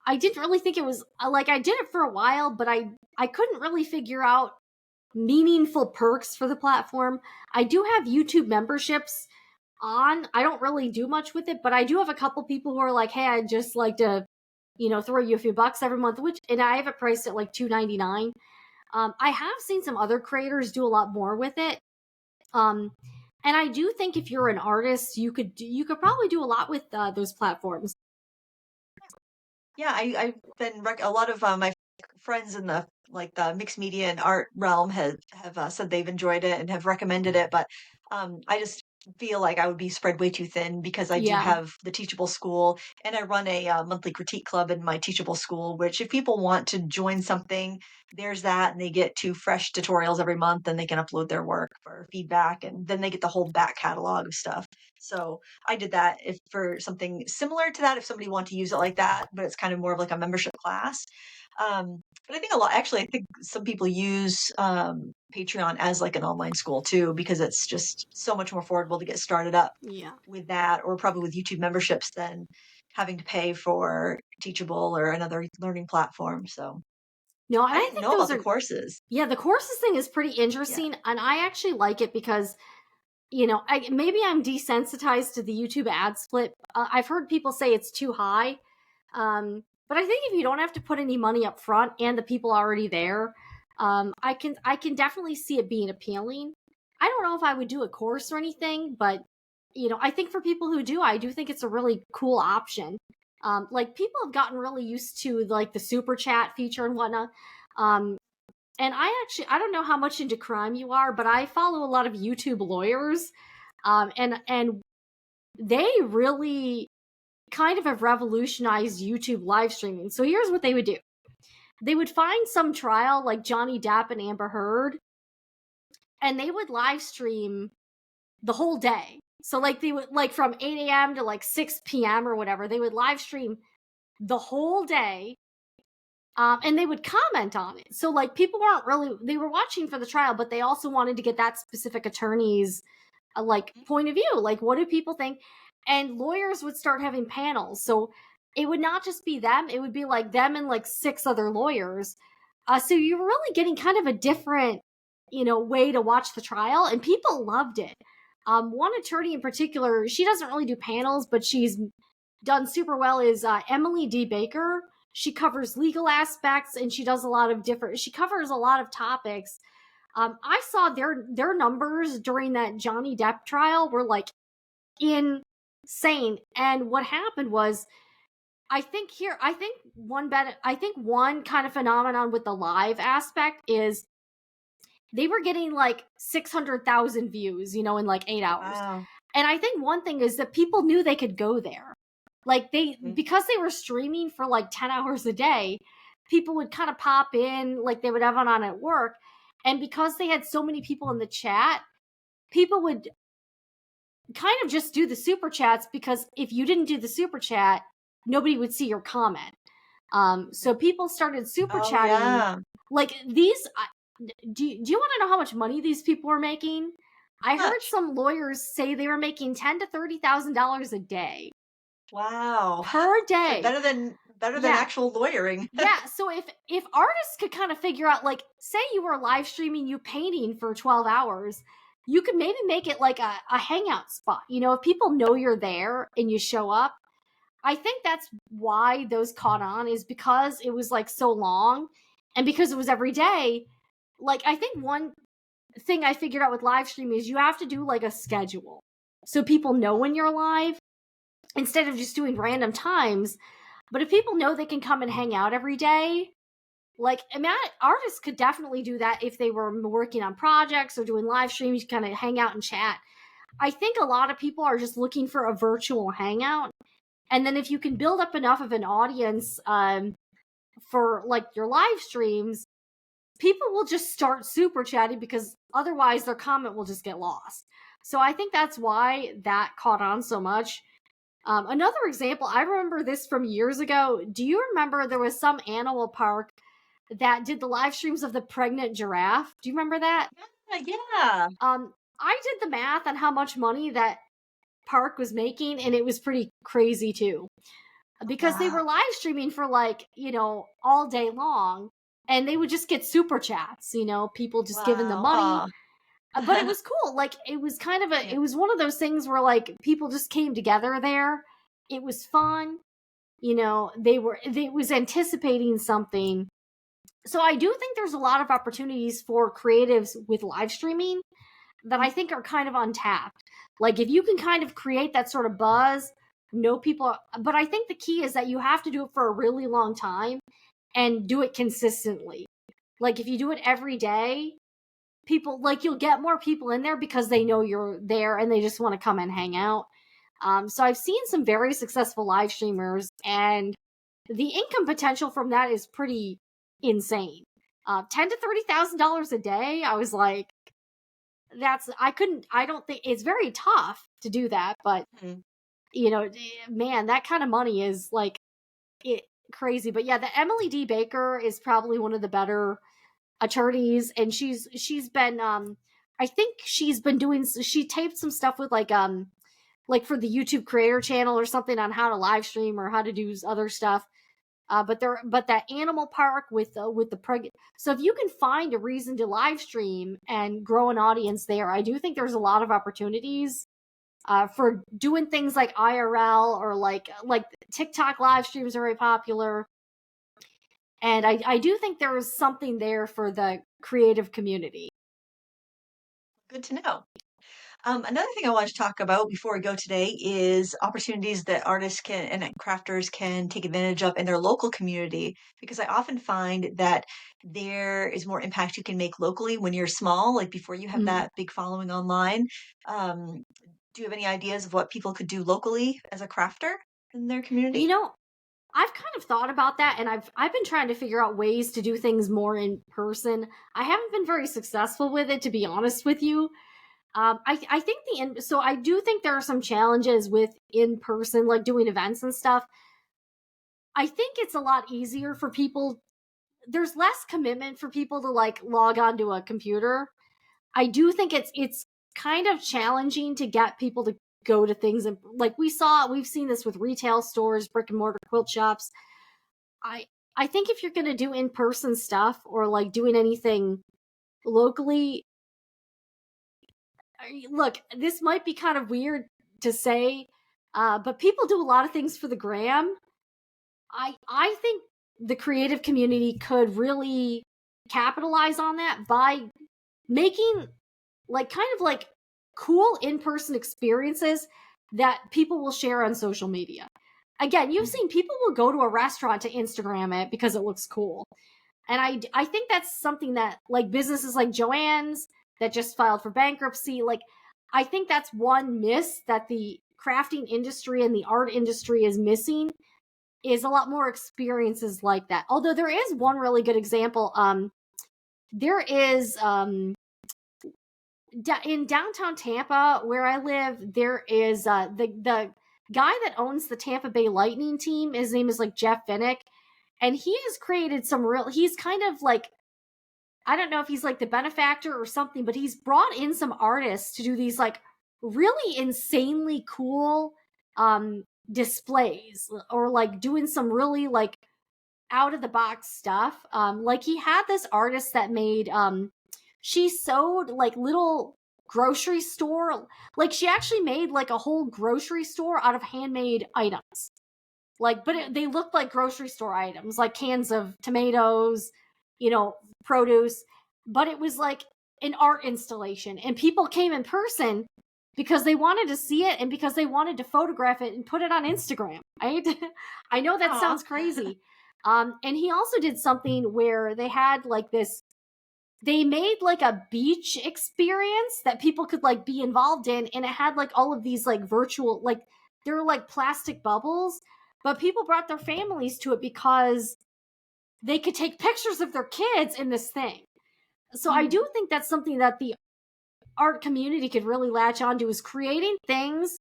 I didn't really think it was like I did it for a while, but I couldn't really figure out meaningful perks for the platform. I do have YouTube memberships on. I don't really do much with it, but I do have a couple people who are like, "Hey, I'd just like to, throw you a few bucks every month," which and I have it priced at like $2.99. I have seen some other creators do a lot more with it. Um, and I do think if you're an artist, you could probably do a lot with those platforms. Yeah, I've been a lot of my friends in the like the mixed media and art realm have said they've enjoyed it and have recommended it, but I just feel like I would be spread way too thin because I do Yeah, have the Teachable School and I run a monthly critique club in my Teachable School. Which if people want to join something, there's that, and they get 2 fresh tutorials every month, and they can upload their work for feedback, and then they get the whole back catalog of stuff. So I did that if for something similar to that, if somebody wanted to use it like that, but it's kind of more of like a membership class. But I think a lot, actually, I think some people use Patreon as like an online school too, because it's just so much more affordable to get started up yeah. with that, or probably with YouTube memberships than having to pay for Teachable or another learning platform. So No, and I I didn't think know those about the are courses. yeah, the courses thing is pretty Yeah. interesting, and I actually like it because maybe I'm desensitized to the YouTube ad split. I've heard people say it's too high, but I think if you don't have to put any money up front and the people already there, I can definitely see it being appealing. I don't know if I would do a course or anything, but I think for people who do, I do think it's a really cool option. Like people have gotten really used to like the super chat feature and whatnot. Um, and I don't know how much into crime you are, but I follow a lot of YouTube lawyers, and they really kind of have revolutionized YouTube live streaming. So here's what they would do: they would find some trial like Johnny Depp and Amber Heard, and they would live stream the whole day. So like they would like from 8 a.m. to like 6 p.m. or whatever. They would live stream the whole day, and they would comment on it. So like people weren't really they were watching for the trial, but they also wanted to get that specific attorney's like point of view. Like what do people think? And lawyers would start having panels. So it would not just be them; it would be like them and like 6 other lawyers. So you're really getting kind of a different, way to watch the trial, and people loved it. One attorney in particular, she doesn't really do panels, but she's done super well is Emily D. Baker. She covers legal aspects and she does a lot of different. She covers a lot of topics. I saw their numbers during that Johnny Depp trial were like insane. And what happened was, I think one kind of phenomenon with the live aspect is they were getting like 600,000 views, in like 8 hours. Wow. And I think one thing is that people knew they could go there. Like Mhm. because they were streaming for like 10 hours a day, people would kind of pop in, like they would have it on at work. And because they had so many people in the chat, people would kind of just do the super chats because if you didn't do the super chat, nobody would see your comment. So people started super Oh chatting yeah. like these. Do you want to know how much money these people were making? I How heard much? some lawyers say they were making $10,000 to $30,000 a day Wow. per So day. better than Yeah, actual lawyering. yeah. So if artists could kind of figure out, like, say you were live streaming you painting for 12 hours, you could maybe make it like a hangout spot. If people know you're there and you show up, I think that's why those caught on is because it was like so long and because it was every day. Like I think one thing I figured out with live streaming is you have to do like a schedule so people know when you're live instead of just doing random times. But if people know they can come and hang out every day, like I mean, artists could definitely do that if they were working on projects or doing live streams, kind of hang out and chat. I think a lot of people are just looking for a virtual hangout. And then if you can build up enough of an audience for like your live streams, people will just start super chatting because otherwise their comment will just get lost. So I think that's why that caught on so much. Another example, I remember this from years ago. Do you remember there was some animal park that did the live streams of the pregnant giraffe? Do you remember that? Yeah. I did the math on how much money that park was making, and it was pretty crazy too. Because they Wow. were live streaming for like, all day long, and they would just get super chats, people just giving them money. Wow. But it Aw. was cool. Like, it was kind of Yeah. it was one of those things where like people just came together there. It was fun. They was anticipating something. So I do think there's a lot of opportunities for creatives with live streaming that I think are kind of untapped. Like, if you can kind of create that sort of buzz, know people, but I think the key is that you have to do it for a really long time and do it consistently. Like, if you do it every day, people, like, you'll get more people in there because they know you're there and they just want to come and hang out. So I've seen some very successful live streamers, and the income potential from that is pretty insane. $10,000 to $30,000 a day. I was like, I don't think it's very tough to do that, but man, that kind of money is like crazy. But yeah, the Emily D. Baker is probably one of the better attorneys, and she's been I think she's been doing, she taped some stuff with like for the YouTube creator channel or something on how to live stream or how to do other stuff. But that animal park with the pregnant. So if you can find a reason to live stream and grow an audience there, I do think there's a lot of opportunities for doing things like IRL, or like TikTok live streams are very popular. And I do think there is something there for the creative community. Good to know. Another thing I want to talk about before we go today is opportunities that artists can and crafters can take advantage of in their local community, because I often find that there is more impact you can make locally when you're small, like before you have Mm. that big following online. Do you have any ideas of what people could do locally as a crafter in their You community? know, I've kind of thought about that, and I've been trying to figure out ways to do things more in person. I haven't been very successful with it, to be honest with you. I think so I do think there are some challenges with in person, like doing events and stuff. I think it's a lot easier for people. There's less commitment for people to like log onto a computer. I do think it's kind of challenging to get people to go to things, and like we've seen this with retail stores, brick and mortar quilt shops. I I think if you're going to do in-person stuff or like doing anything locally, look, this might be kind of weird to say, but people do a lot of things for the gram. I think the creative community could really capitalize on that by making like kind of like cool in-person experiences that people will share on social media. Again, you've Mm. seen people will go to a restaurant to Instagram it because it looks cool. And I think that's something that like businesses like Joann's that just filed for bankruptcy, like I think that's one miss that the crafting industry and the art industry is missing, is a lot more experiences like that. Although there is one really good example. There is in downtown Tampa where I live, there is the guy that owns the Tampa Bay Lightning team. His name is like Jeff Vinnick, and he has created some real. He's kind of like, I don't know if he's like the benefactor or something, but he's brought in some artists to do these like really insanely cool displays, or like doing some really like out of the box stuff. Like he had this artist that made she sewed like little grocery store, like she actually made like a whole grocery store out of handmade items. Like, but they looked like grocery store items, like cans of tomatoes, produce, but it was like an art installation, and people came in person because they wanted to see it and because they wanted to photograph it and put it on Instagram. Right? I know that Aw. sounds crazy. And he also did something where they had like this, they made like a beach experience that people could like be involved in, and it had like all of these like virtual, like there were like plastic bubbles, but people brought their families to it because they could take pictures of their kids in this thing. So I Mhm. do think that's something that the art community could really latch onto, is creating things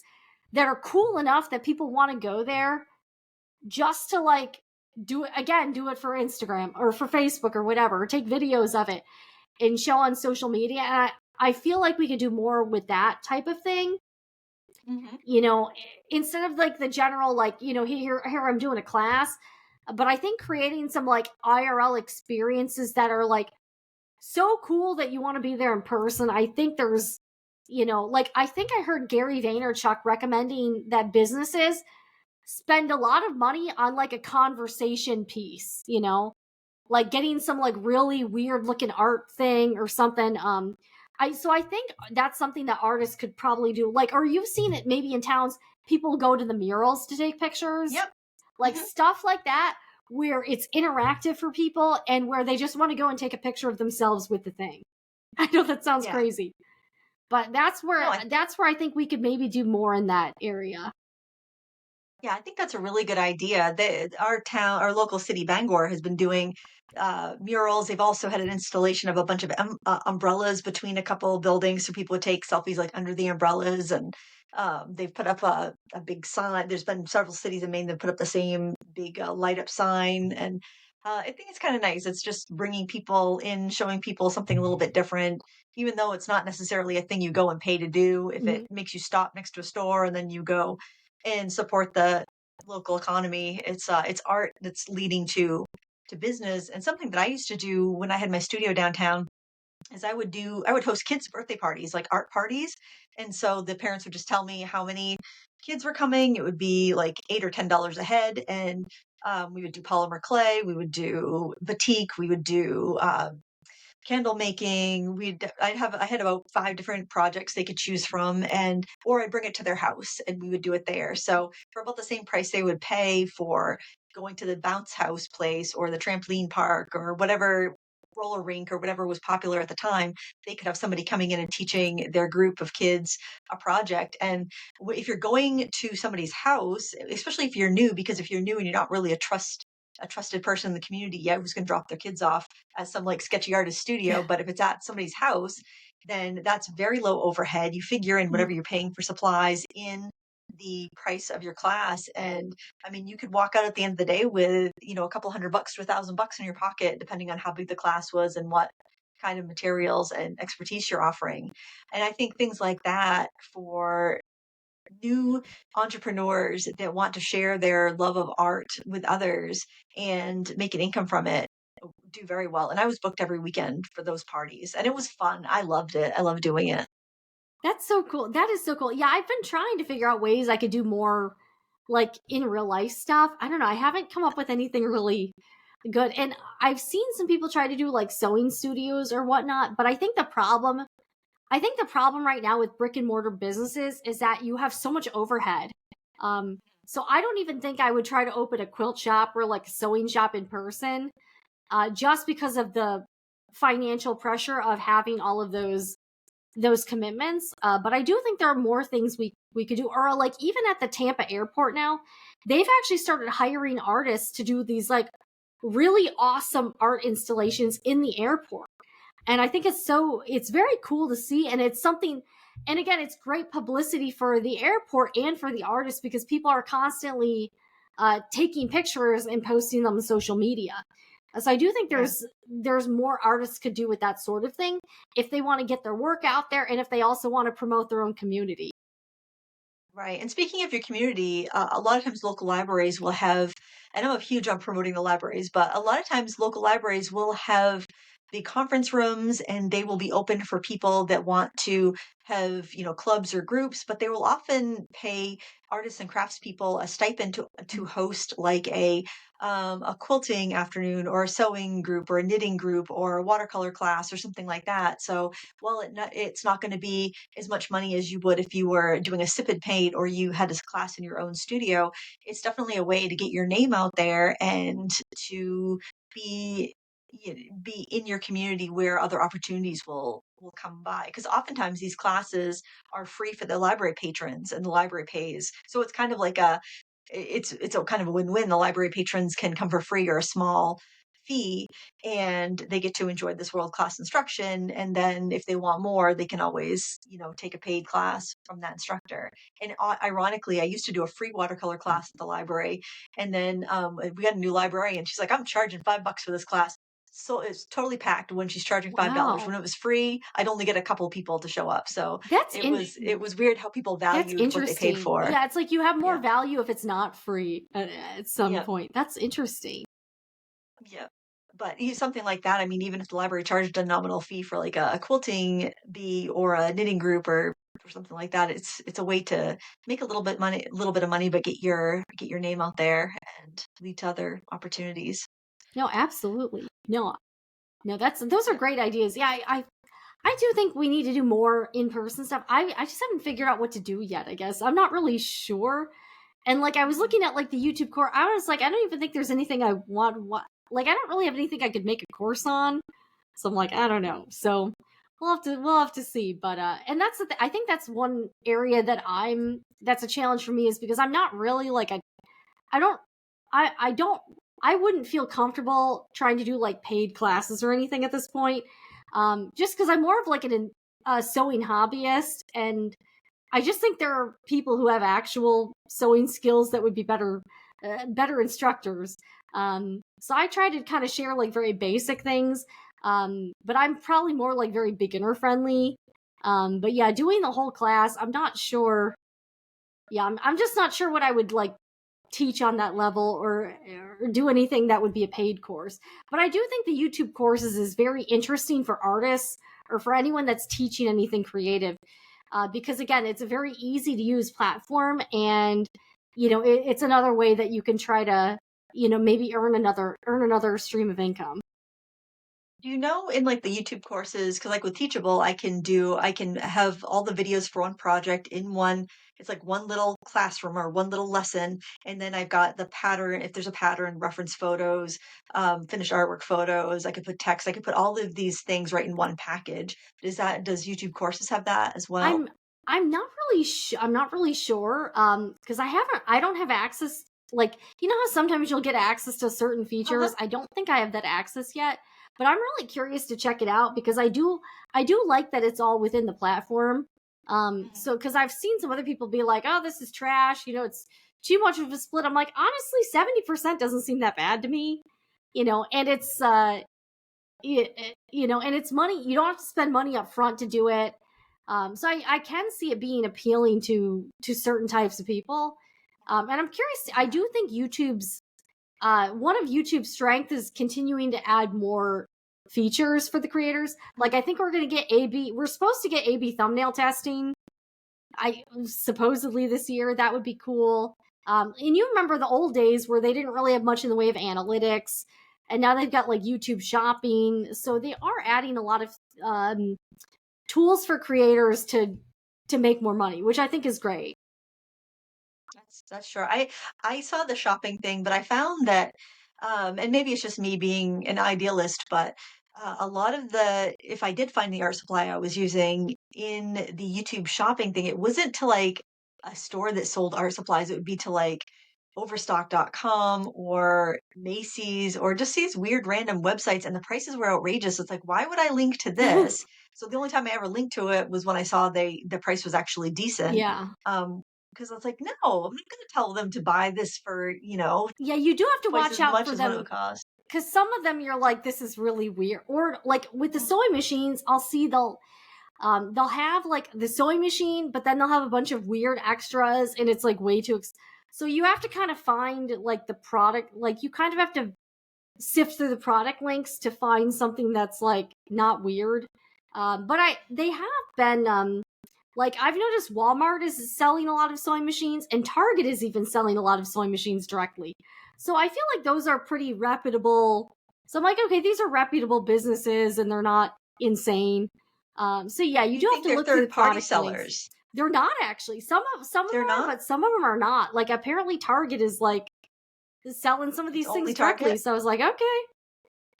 that are cool enough that people want to go there just to like do it for Instagram or for Facebook or whatever, or take videos of it and show on social media. And I feel like we could do more with that type of thing. Mm-hmm. You know, instead of like the general, like, you know, here I'm doing a class. But I think creating some like IRL experiences that are like so cool that you want to be there in person. I think there's, you know, like, I think I heard Gary Vaynerchuk recommending that businesses spend a lot of money on like a conversation piece, you know, like getting some like really weird looking art thing or something. I think that's something that artists could probably do. Like, or you've seen it maybe in towns, people go to the murals to take pictures, Yep. like Mm-hmm. stuff like that, where it's interactive for people and where they just want to go and take a picture of themselves with the thing. I know that sounds Yeah. crazy, but that's No, where I think we could maybe do more in that area. yeah, I think that's a really good idea. Our town, our local city, Bangor, has been doing murals. They've also had an installation of a bunch of umbrellas between a couple of buildings, so people would take selfies like under the umbrellas. And they've put up a big sign. There's been several cities in Maine that put up the same big light up sign, and I think it's kind of nice. It's just bringing people in, showing people something a little bit different, even though it's not necessarily a thing you go and pay to do. If it Mhm. makes you stop next to a store and then you go and support the local economy. It's art that's leading to business. And something that I used to do when I had my studio downtown is I would host kids' birthday parties, like art parties. And so the parents would just tell me how many kids were coming. It would be like $8 or $10 a head. And we would do polymer clay, we would do batik, we would do candle making. I had about 5 different projects they could choose from, and or I'd bring it to their house and we would do it there. So for about the same price they would pay for going to the bounce house place or the trampoline park or whatever roller rink or whatever was popular at the time, they could have somebody coming in and teaching their group of kids a project. And if you're going to somebody's house, especially if you're new, because if you're new and you're not really a trusted person in the community yet who's going to drop their kids off at some like sketchy artist studio, but if it's at somebody's house, then that's very low overhead. You figure in Mhm. whatever you're paying for supplies in the price of your class. And I mean, you could walk out at the end of the day with, you know, a couple $100 to $1,000 in your pocket, depending on how big the class was and what kind of materials and expertise you're offering. And I think things like that for new entrepreneurs that want to share their love of art with others and make an income from it do very well. And I was booked every weekend for those parties, and it was fun. I loved it. I loved doing it. That's so cool. That is so cool. Yeah, I've been trying to figure out ways I could do more like in real life stuff. I don't know. I haven't come up with anything really good. And I've seen some people try to do like sewing studios or whatnot, but I think the problem right now with brick and mortar businesses is that you have so much overhead. So I don't even think I would try to open a quilt shop or like a sewing shop in person, just because of the financial pressure of having all of those commitments. But I do think there are more things we could do. Or like even at the Tampa airport now, they've actually started hiring artists to do these like really awesome art installations in the airport. And I think it's very cool to see. And it's something, and again, it's great publicity for the airport and for the artists because people are constantly taking pictures and posting them on social media. So I do think Yeah. there's more artists could do with that sort of thing if they want to get their work out there and if they also want to promote their own community. Right. And speaking of your community, a lot of times local libraries will have, and I'm huge on promoting the libraries, but a lot of times local libraries will have the conference rooms and they will be open for people that want to have, you know, clubs or groups, but they will often pay artists and craftspeople a stipend to host like a quilting afternoon or a sewing group or a knitting group or a watercolor class or something like that. So while it's not going to be as much money as you would if you were doing a sip and paint or you had this class in your own studio, it's definitely a way to get your name out there and to be be in your community where other opportunities will come by, because oftentimes these classes are free for the library patrons and the library pays, so it's kind of a win-win. The library patrons can come for free or a small fee, and they get to enjoy this world-class instruction. And then if they want more, they can always, take a paid class from that instructor. And ironically, I used to do a free watercolor class at the library, and then we got a new librarian. She's like, I'm charging $5 for this class. So it's totally packed when she's charging $5. Wow. When it was free, I'd only get a couple people to show up. So That's it was weird how people that's valued what they paid interesting. for. Yeah, it's like you have more Yeah. value if it's not free at some Yeah. point. That's interesting. Yeah. But something like that, I mean, even if the library charged a nominal fee for like a quilting bee or a knitting group or something like that, it's a way to make a little bit of money, but get your name out there and lead to other opportunities. No, absolutely. No, those are Yeah. great ideas. Yeah, I do think we need to do more in-person stuff. I just haven't figured out what to do yet, I guess. I'm not really sure. And like I was Mhm. looking at like the YouTube course, I was like, I don't even think there's anything I want. Like I don't really have anything I could make a course on. So I'm like, I don't know. So we'll have to see. But and that's I think that's one area that's a challenge for me, is because I'm not really like I don't I don't I wouldn't feel comfortable trying to do like paid classes or anything at this point. Just because I'm more of like a sewing hobbyist, and I just think there are people who have actual sewing skills that would be better instructors. So I try to kind of share like very basic things, but I'm probably more like very beginner friendly. But yeah, doing the whole class, I'm not sure. Yeah, I'm just not sure what I would like teach on that level, or do anything that would be a paid course. But I do think the YouTube courses is very interesting for artists or for anyone that's teaching anything creative, because again, it's a very easy to use platform, and it's another way that you can try to maybe earn another stream of income. Do you know in like the YouTube courses, because like with Teachable, I can have all the videos for one project in one. It's like one little classroom or one little lesson, and then I've got the pattern. If there's a pattern, reference photos, finished artwork photos, I could put text. I could put all of these things right in one package. Does YouTube courses have that as well? I'm I'm not really sure, because I don't have access. Like, how sometimes you'll get access to certain Uh-huh. features. I don't think I have that access yet, but I'm really curious to check it out, because I do like that it's all within the platform. Mhm. So because I've seen some other people be like, oh, this is trash, it's too much of a split. I'm like, honestly, 70% doesn't seem that bad to me. And it's and it's money. You don't have to spend money up front to do it. So I can see it being appealing to certain types of people. And I'm curious. I Yeah. do think one of YouTube's strength is continuing to add more features for the creators. Like I think we're going to get AB. We're supposed to get AB thumbnail testing. I supposedly this year. That would be cool. And you remember the old days where they didn't really have much in the way of analytics, and now they've got like YouTube shopping. So they are adding a lot of tools for creators to make more money, which I think is great. That's true. I saw the shopping thing, but I found that, and maybe it's just me being an idealist, but a lot of if I did find the art supply I was using in the YouTube shopping thing, it wasn't to like a store that sold art supplies. It would be to like overstock.com or Macy's or just these weird random websites, and the prices were outrageous. It's like, why would I link to this? So the only time I ever linked to it was when I saw the price was actually decent. Yeah. Um, because I was like, no, I'm not going to tell them to buy this for, Yeah, you do have to twice watch as out much for as what it them, would cost. because some of them you're like, this is really weird. Or like with the Mhm. sewing machines, I'll see they'll have like the sewing machine, but then they'll have a bunch of weird extras, and it's like way too so you have to kind of find like the product, like you kind of have to sift through the product links to find something that's like not weird. But they have been like I've noticed Walmart is selling a lot of sewing machines, and Target is even selling a lot of sewing machines directly. So I feel like those are pretty reputable. So I'm like, okay, these are reputable businesses, and they're not insane. So yeah, you You do have think to they're look through the third-party product links. sellers? They're not actually. Some of them They're are, not? but some of them are not. Like apparently Target is like selling some of It's these only things directly. Target? So I was like, okay.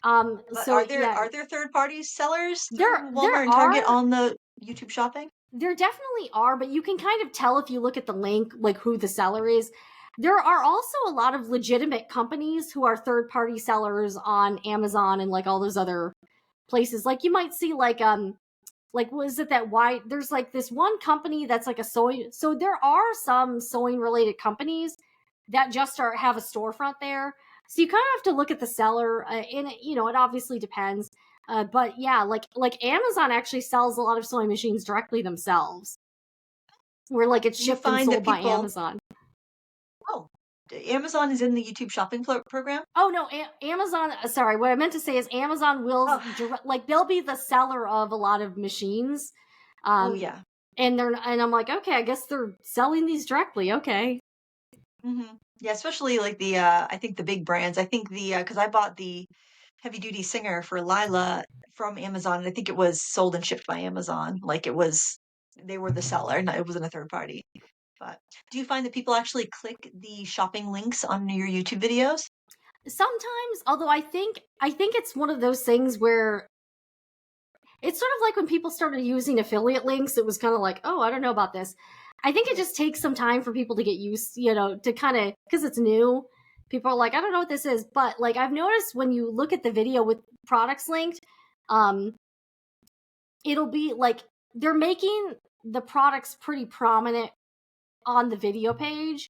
But So are there yeah, are there third-party sellers there through there Walmart and Target are on the YouTube shopping? there definitely are, but you can kind of tell if you look at the link, like who the seller is. There are also a lot of legitimate companies who are third-party sellers on Amazon and like all those other places. Like you might see like was it that why there's like this one company that's like a sewing. So there are some sewing related companies that just have a storefront there. So you kind of have to look at the seller, and it obviously depends. But yeah, like Amazon actually sells a lot of sewing machines directly themselves, where like it's Do you shipped and find that sold by people Amazon. Oh, Amazon is in the YouTube shopping program? Oh no, Amazon. Sorry, what I meant to say is Amazon will Oh, like they'll be the seller of a lot of machines, oh um, yeah. and I'm like, okay, I guess they're selling these directly. Okay. Yeah, especially like the I think the big brands. I think the because I bought the heavy duty singer for Lila from Amazon, and I think it was sold and shipped by Amazon. Like it was, they were the seller, and it wasn't a third party. But do you find that people actually click the shopping links on your YouTube videos? Sometimes, although I think it's one of those things where it's sort of like when people started using affiliate links, it was kind of like, oh, I don't know about this. I think it just takes some time for people to get used, to kind of, because it's new. People are like, I don't know what this is. But like I've noticed when you look at the video with products linked, um, it'll be like they're making the products pretty prominent on the video page.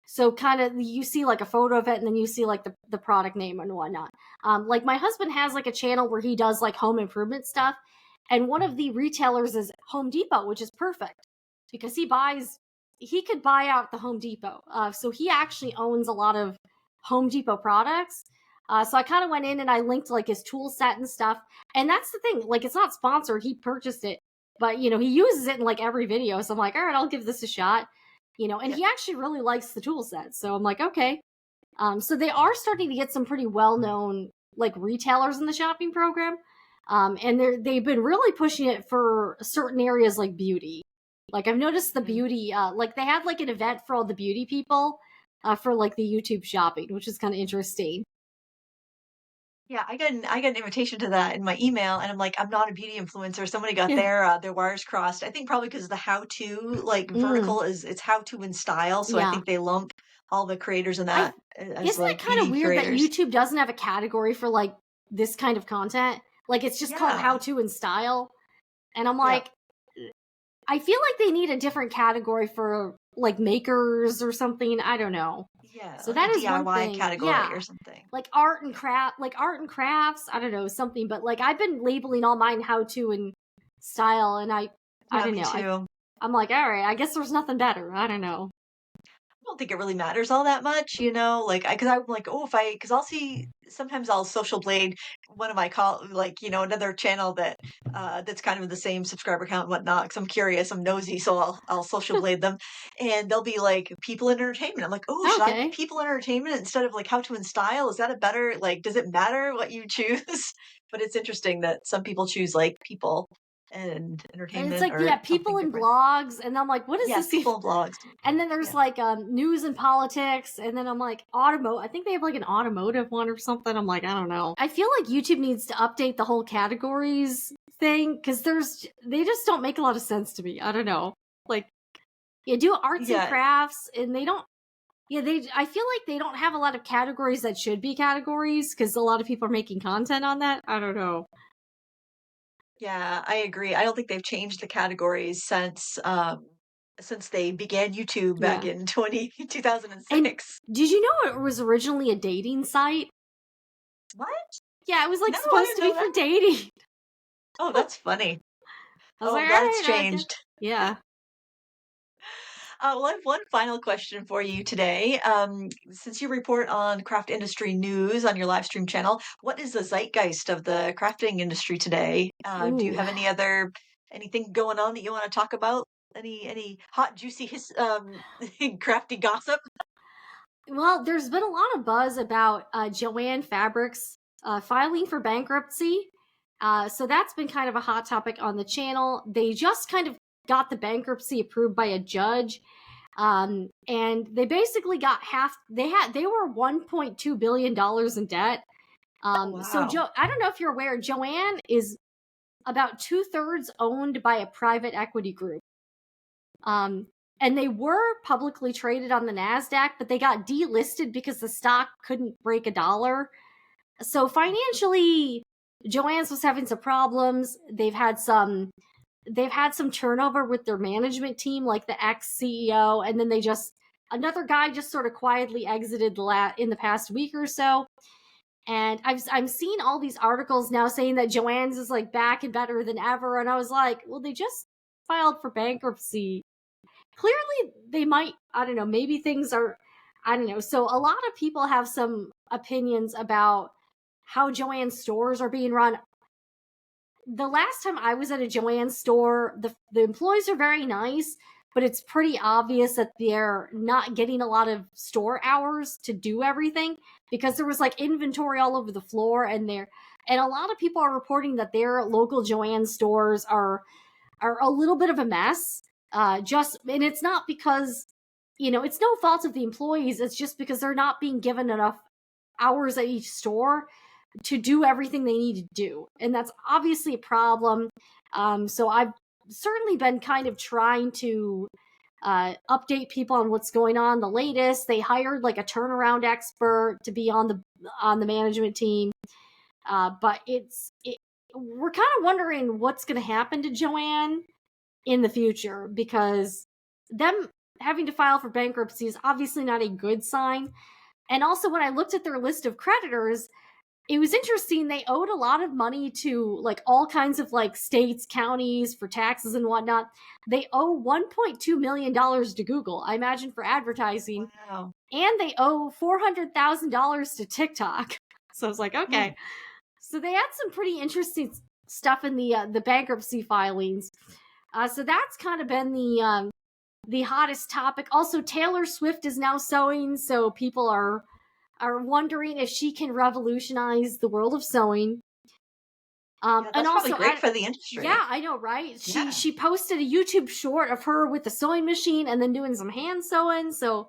So kind of you see like a photo of it and then you see like the product name and whatnot. Like my husband has like a channel where he does like home improvement stuff. And one of the retailers is Home Depot, which is perfect because he could buy out the Home Depot. So he actually owns a lot of Home Depot products. So I kind of went in and I linked like his tool set and stuff. And that's the thing, like it's not sponsored. He purchased it, but he uses it in like every video. So I'm like, all right, I'll give this a shot. And Yeah. he actually really likes the tool set. So I'm like, okay. So they are starting to get some pretty well-known like retailers in the shopping program. And they've been really pushing it for certain areas like beauty. Like I've noticed the Mhm. beauty, like they had like an event for all the beauty people, for like the YouTube shopping, which is kind of interesting. Yeah, I got an invitation to that in my email, and I'm like, I'm not a beauty influencer. Somebody got Yeah. their wires crossed. I think probably because the how to like Mm, vertical is it's how to and style. So I yeah. think they lump all the creators in I that as Isn't it like kind of beauty weird that creators. YouTube doesn't have a category for like this kind of content? Like it's just called how Yeah, to and style. And I'm yeah, like, I feel like they need a different category for like makers or something. I don't know. yeah, So like a that is one DIY thing. category Yeah. or something. Like art and crafts, I don't know, something, but like I've been labeling all mine how to and style and I Yeah, don't me know. too. I'm like, all right, I guess there's nothing better. I don't know. I don't think it really matters all that much, like, because I'm like, oh, because I'll see, sometimes I'll social blade one of my like, another channel that's kind of the same subscriber count and whatnot, because I'm curious, I'm nosy, so I'll social blade them, and they'll be like people in entertainment. I'm like, oh, should I be Okay. people in entertainment instead of like how to in style? Is that a better, like, does it matter what you choose? But it's interesting that some people choose like people and And it's entertainment like, or yeah, something people in different. blogs, and I'm like, what is Yeah, this even? people and blogs. And then there's Yeah. like news and politics, and then I'm like I think they have like an automotive one or something. I'm like, I don't know. I feel like YouTube needs to update the whole categories thing because they just don't make a lot of sense to me. I don't know. Like you do arts and Yeah, crafts, and they don't. Yeah, I feel like they don't have a lot of categories that should be categories because a lot of people are making content on that. I don't know. yeah, I agree. I don't think they've changed the categories since they began YouTube back Yeah. in two thousand and And six. did you know it was originally a dating site? What? Yeah, it was like No, I supposed didn't to be know for that. dating. Oh, that's funny. I was Oh, like, I'm all glad it's right, I guess. changed. Yeah. Well, I have one final question for you today. Since you report on craft industry news on your live stream channel, what is the zeitgeist of the crafting industry today? Do you Ooh. have anything going on that you want to talk about? Any hot, juicy crafty gossip? Well, there's been a lot of buzz about Joanne Fabrics filing for bankruptcy. So that's been kind of a hot topic on the channel. They just kind of got the bankruptcy approved by a judge. And they basically got they were $1.2 billion in debt. Oh, So wow. I don't know if you're aware, Joanne is about 2/3 owned by a private equity group. Um, and they were publicly traded on the NASDAQ, but they got delisted because the stock couldn't break $1. So financially, Joann's was having some problems. They've had some turnover with their management team, like the ex-CEO, and then another guy just sort of quietly exited in the past week or so. And I'm seeing all these articles now saying that Joann's is like back and better than ever, and I was like, well, they just filed for bankruptcy. Clearly, they might, I don't know, maybe things are, I don't know. So a lot of people have some opinions about how Joann's stores are being run. The last time I was at a Joann's store, the employees are very nice, but it's pretty obvious that they're not getting a lot of store hours to do everything, because there was like inventory all over the floor, and a lot of people are reporting that their local Joann's stores are a little bit of a mess. And it's not because, it's no fault of the employees. It's just because they're not being given enough hours at each store to do everything they need to do. And that's obviously a problem. So I've certainly been kind of trying to update people on what's going on. The latest, they hired like a turnaround expert to be on the management team. But we're kind of wondering what's going to happen to Joann in the future, because them having to file for bankruptcy is obviously not a good sign. And also, when I looked at their list of creditors, it was interesting. They owed a lot of money to like all kinds of like states, counties for taxes and whatnot. They owe $1.2 million to Google, I imagine, for advertising. Wow. And they owe $400,000 to TikTok. So I was like, okay. So they had some pretty interesting stuff in the bankruptcy filings. So that's kind of been the hottest topic. Also, Taylor Swift is now sewing, so people are wondering if she can revolutionize the world of sewing. Yeah, that's and also probably great for the industry. Yeah, I know, right? She posted a YouTube short of her with the sewing machine and then doing some hand sewing. So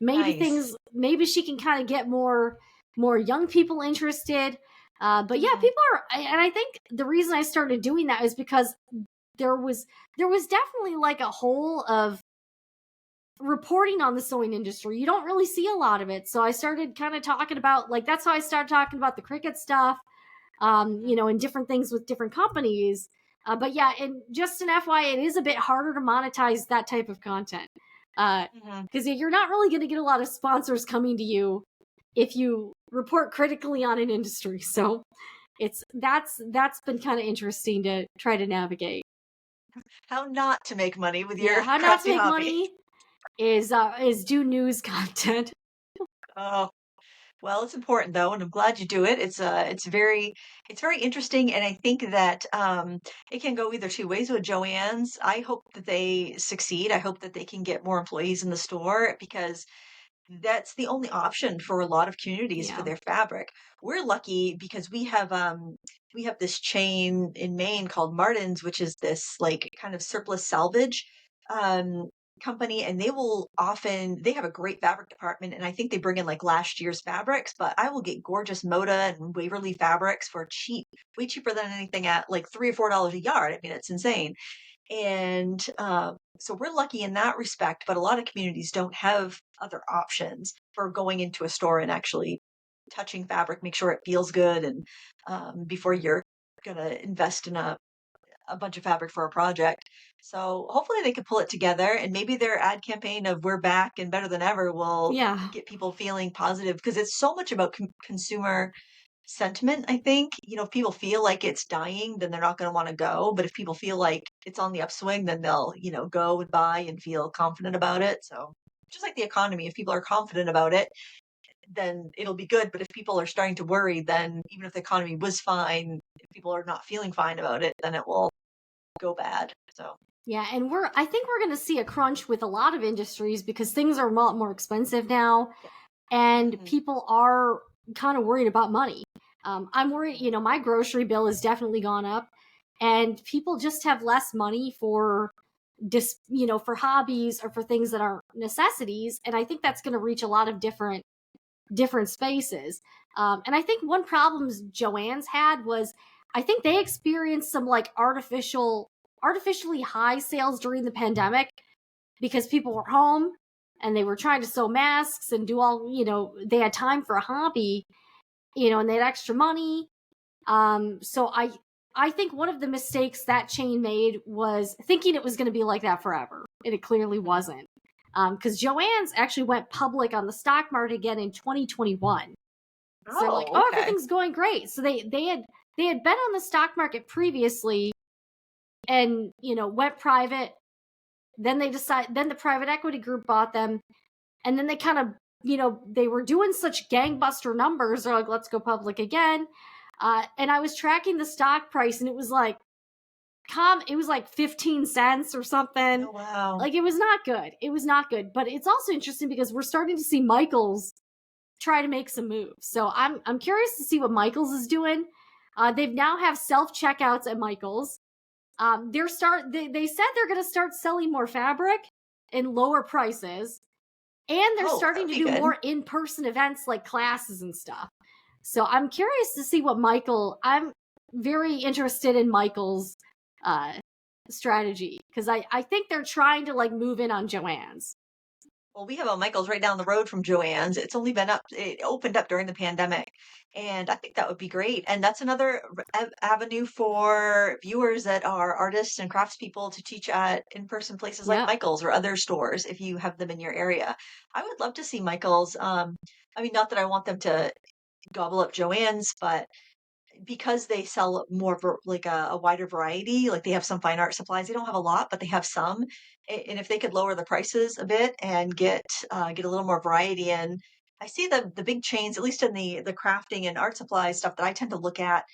maybe she can kind of get more young people interested. But yeah, people are, and I think the reason I started doing that is because there was definitely like a hole of reporting on the sewing industry. You don't really see a lot of it. So I started kind of talking about, like, that's how I started talking about the Cricut stuff, and different things with different companies. But yeah, and just an FYI, it is a bit harder to monetize that type of content. Because you're not really going to get a lot of sponsors coming to you if you report critically on an industry. So that's been kind of interesting to try to navigate. How not to make money with your how not to make money is do news content. Oh, well, it's important though, and I'm glad you do it. It's very interesting, and I think that it can go either two ways with Joann's. I hope that they succeed. I hope that they can get more employees in the store, because that's the only option for a lot of communities for their fabric. We're lucky because we have this chain in Maine called Martin's, which is this like kind of surplus salvage um, company, and they have a great fabric department, and I think they bring in like last year's fabrics. But I will get gorgeous Moda and Waverly fabrics for cheap, way cheaper than anything, at like $3 or $4 a yard. I mean, it's insane. And so we're lucky in that respect, but a lot of communities don't have other options for going into a store and actually touching fabric, make sure it feels good, and before you're going to invest in a bunch of fabric for a project. So hopefully they can pull it together, and maybe their ad campaign of "We're back and better than ever" will get people feeling positive, because it's so much about consumer sentiment. I think, if people feel like it's dying, then they're not going to want to go. But if people feel like it's on the upswing, then they'll, go and buy and feel confident about it. So just like the economy, if people are confident about it, then it'll be good. But if people are starting to worry, then even if the economy was fine, if people are not feeling fine about it, then it will go bad. So yeah, and I think we're going to see a crunch with a lot of industries, because things are a lot more expensive now, and people are kind of worried about money. I'm worried, my grocery bill has definitely gone up, and people just have less money for for hobbies or for things that aren't necessities. And I think that's going to reach a lot of different spaces. And I think one problem Joann's had was, I think they experienced some like artificially high sales during the pandemic, because people were home and they were trying to sew masks and do all, they had time for a hobby, and they had extra money. So I think one of the mistakes that chain made was thinking it was going to be like that forever, and it clearly wasn't. Because Joann's actually went public on the stock market again in 2021. So they're like, Oh, okay. everything's going great. So they had been on the stock market previously, and went private. Then then the private equity group bought them, and then they kind of, they were doing such gangbuster numbers. They're like, let's go public again. And I was tracking the stock price, and it was like, it was like 15 cents or something. Oh, wow. Like, it was not good. It was not good. But it's also interesting because we're starting to see Michaels try to make some moves. So I'm curious to see what Michaels is doing. They've now have self-checkouts at Michaels. They said they're going to start selling more fabric and lower prices. And they're starting to do more in-person events like classes and stuff. So I'm curious to see what I'm very interested in Michael's strategy, because I think they're trying to like move in on Joann's. Well, we have a Michael's right down the road from Joann's. It's only been it opened up during the pandemic. And I think that would be great. And that's another avenue for viewers that are artists and craftspeople to teach at in-person places like Michael's or other stores if you have them in your area. I would love to see Michael's. I mean, not that I want them to gobble up Joann's, but because they sell more like a wider variety, like they have some fine art supplies. They don't have a lot, but they have some. And if they could lower the prices a bit and get a little more variety in, I see the big chains, at least in the crafting and art supply stuff that I tend to look at,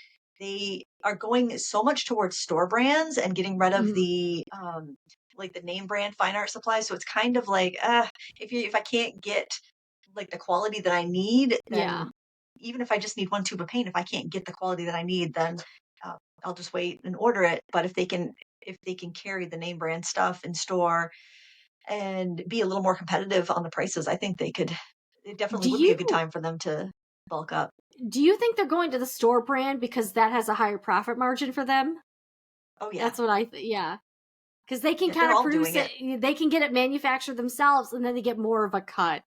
they are going so much towards store brands and getting rid of the like the name brand fine art supplies. So it's kind of like if I can't get like the quality that I need, then even if I just need one tube of paint, if I can't get the quality that I need, then I'll just wait and order it. But if they can carry the name brand stuff in store and be a little more competitive on the prices, I think they could. It definitely would be a good time for them to bulk up. Do you think they're going to the store brand because that has a higher profit margin for them? Oh yeah, that's what because they can kind of produce it. They can get it manufactured themselves, and then they get more of a cut.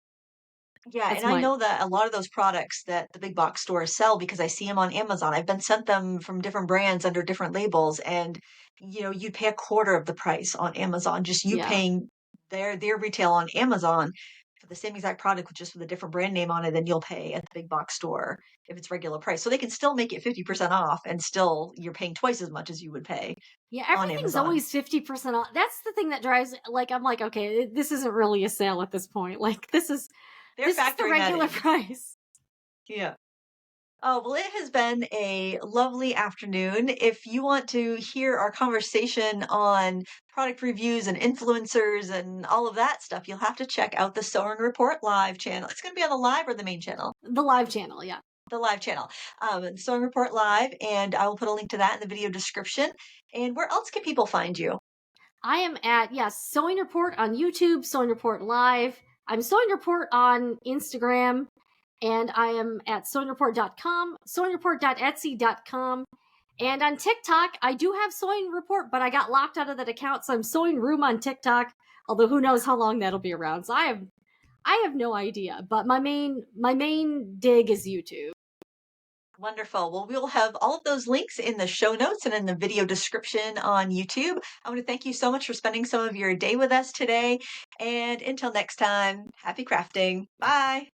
Yeah, and I know that a lot of those products that the big box stores sell, because I see them on Amazon. I've been sent them from different brands under different labels, and you'd pay a quarter of the price on Amazon, just you paying their retail on Amazon for the same exact product, just with a different brand name on it than you'll pay at the big box store if it's regular price. So they can still make it 50% off, and still you're paying twice as much as you would pay. Yeah, everything's always 50% off. That's the thing that drives, like, I'm like, okay, this isn't really a sale at this point. Like, this is the regular price. Yeah. Oh, well, it has been a lovely afternoon. If you want to hear our conversation on product reviews and influencers and all of that stuff, you'll have to check out the Sewing Report live channel. It's going to be on the live or the main channel? The live channel, yeah. The live channel. Sewing Report live, and I will put a link to that in the video description. And where else can people find you? I am at, Sewing Report on YouTube, Sewing Report live. I'm Sewing Report on Instagram, and I am at sewingreport.com, sewingreport.etsy.com, and on TikTok, I do have Sewing Report, but I got locked out of that account, so I'm Sewing Room on TikTok, although who knows how long that'll be around, so I have no idea, but my main dig is YouTube. Wonderful. Well, we'll have all of those links in the show notes and in the video description on YouTube. I want to thank you so much for spending some of your day with us today. And until next time, happy crafting. Bye.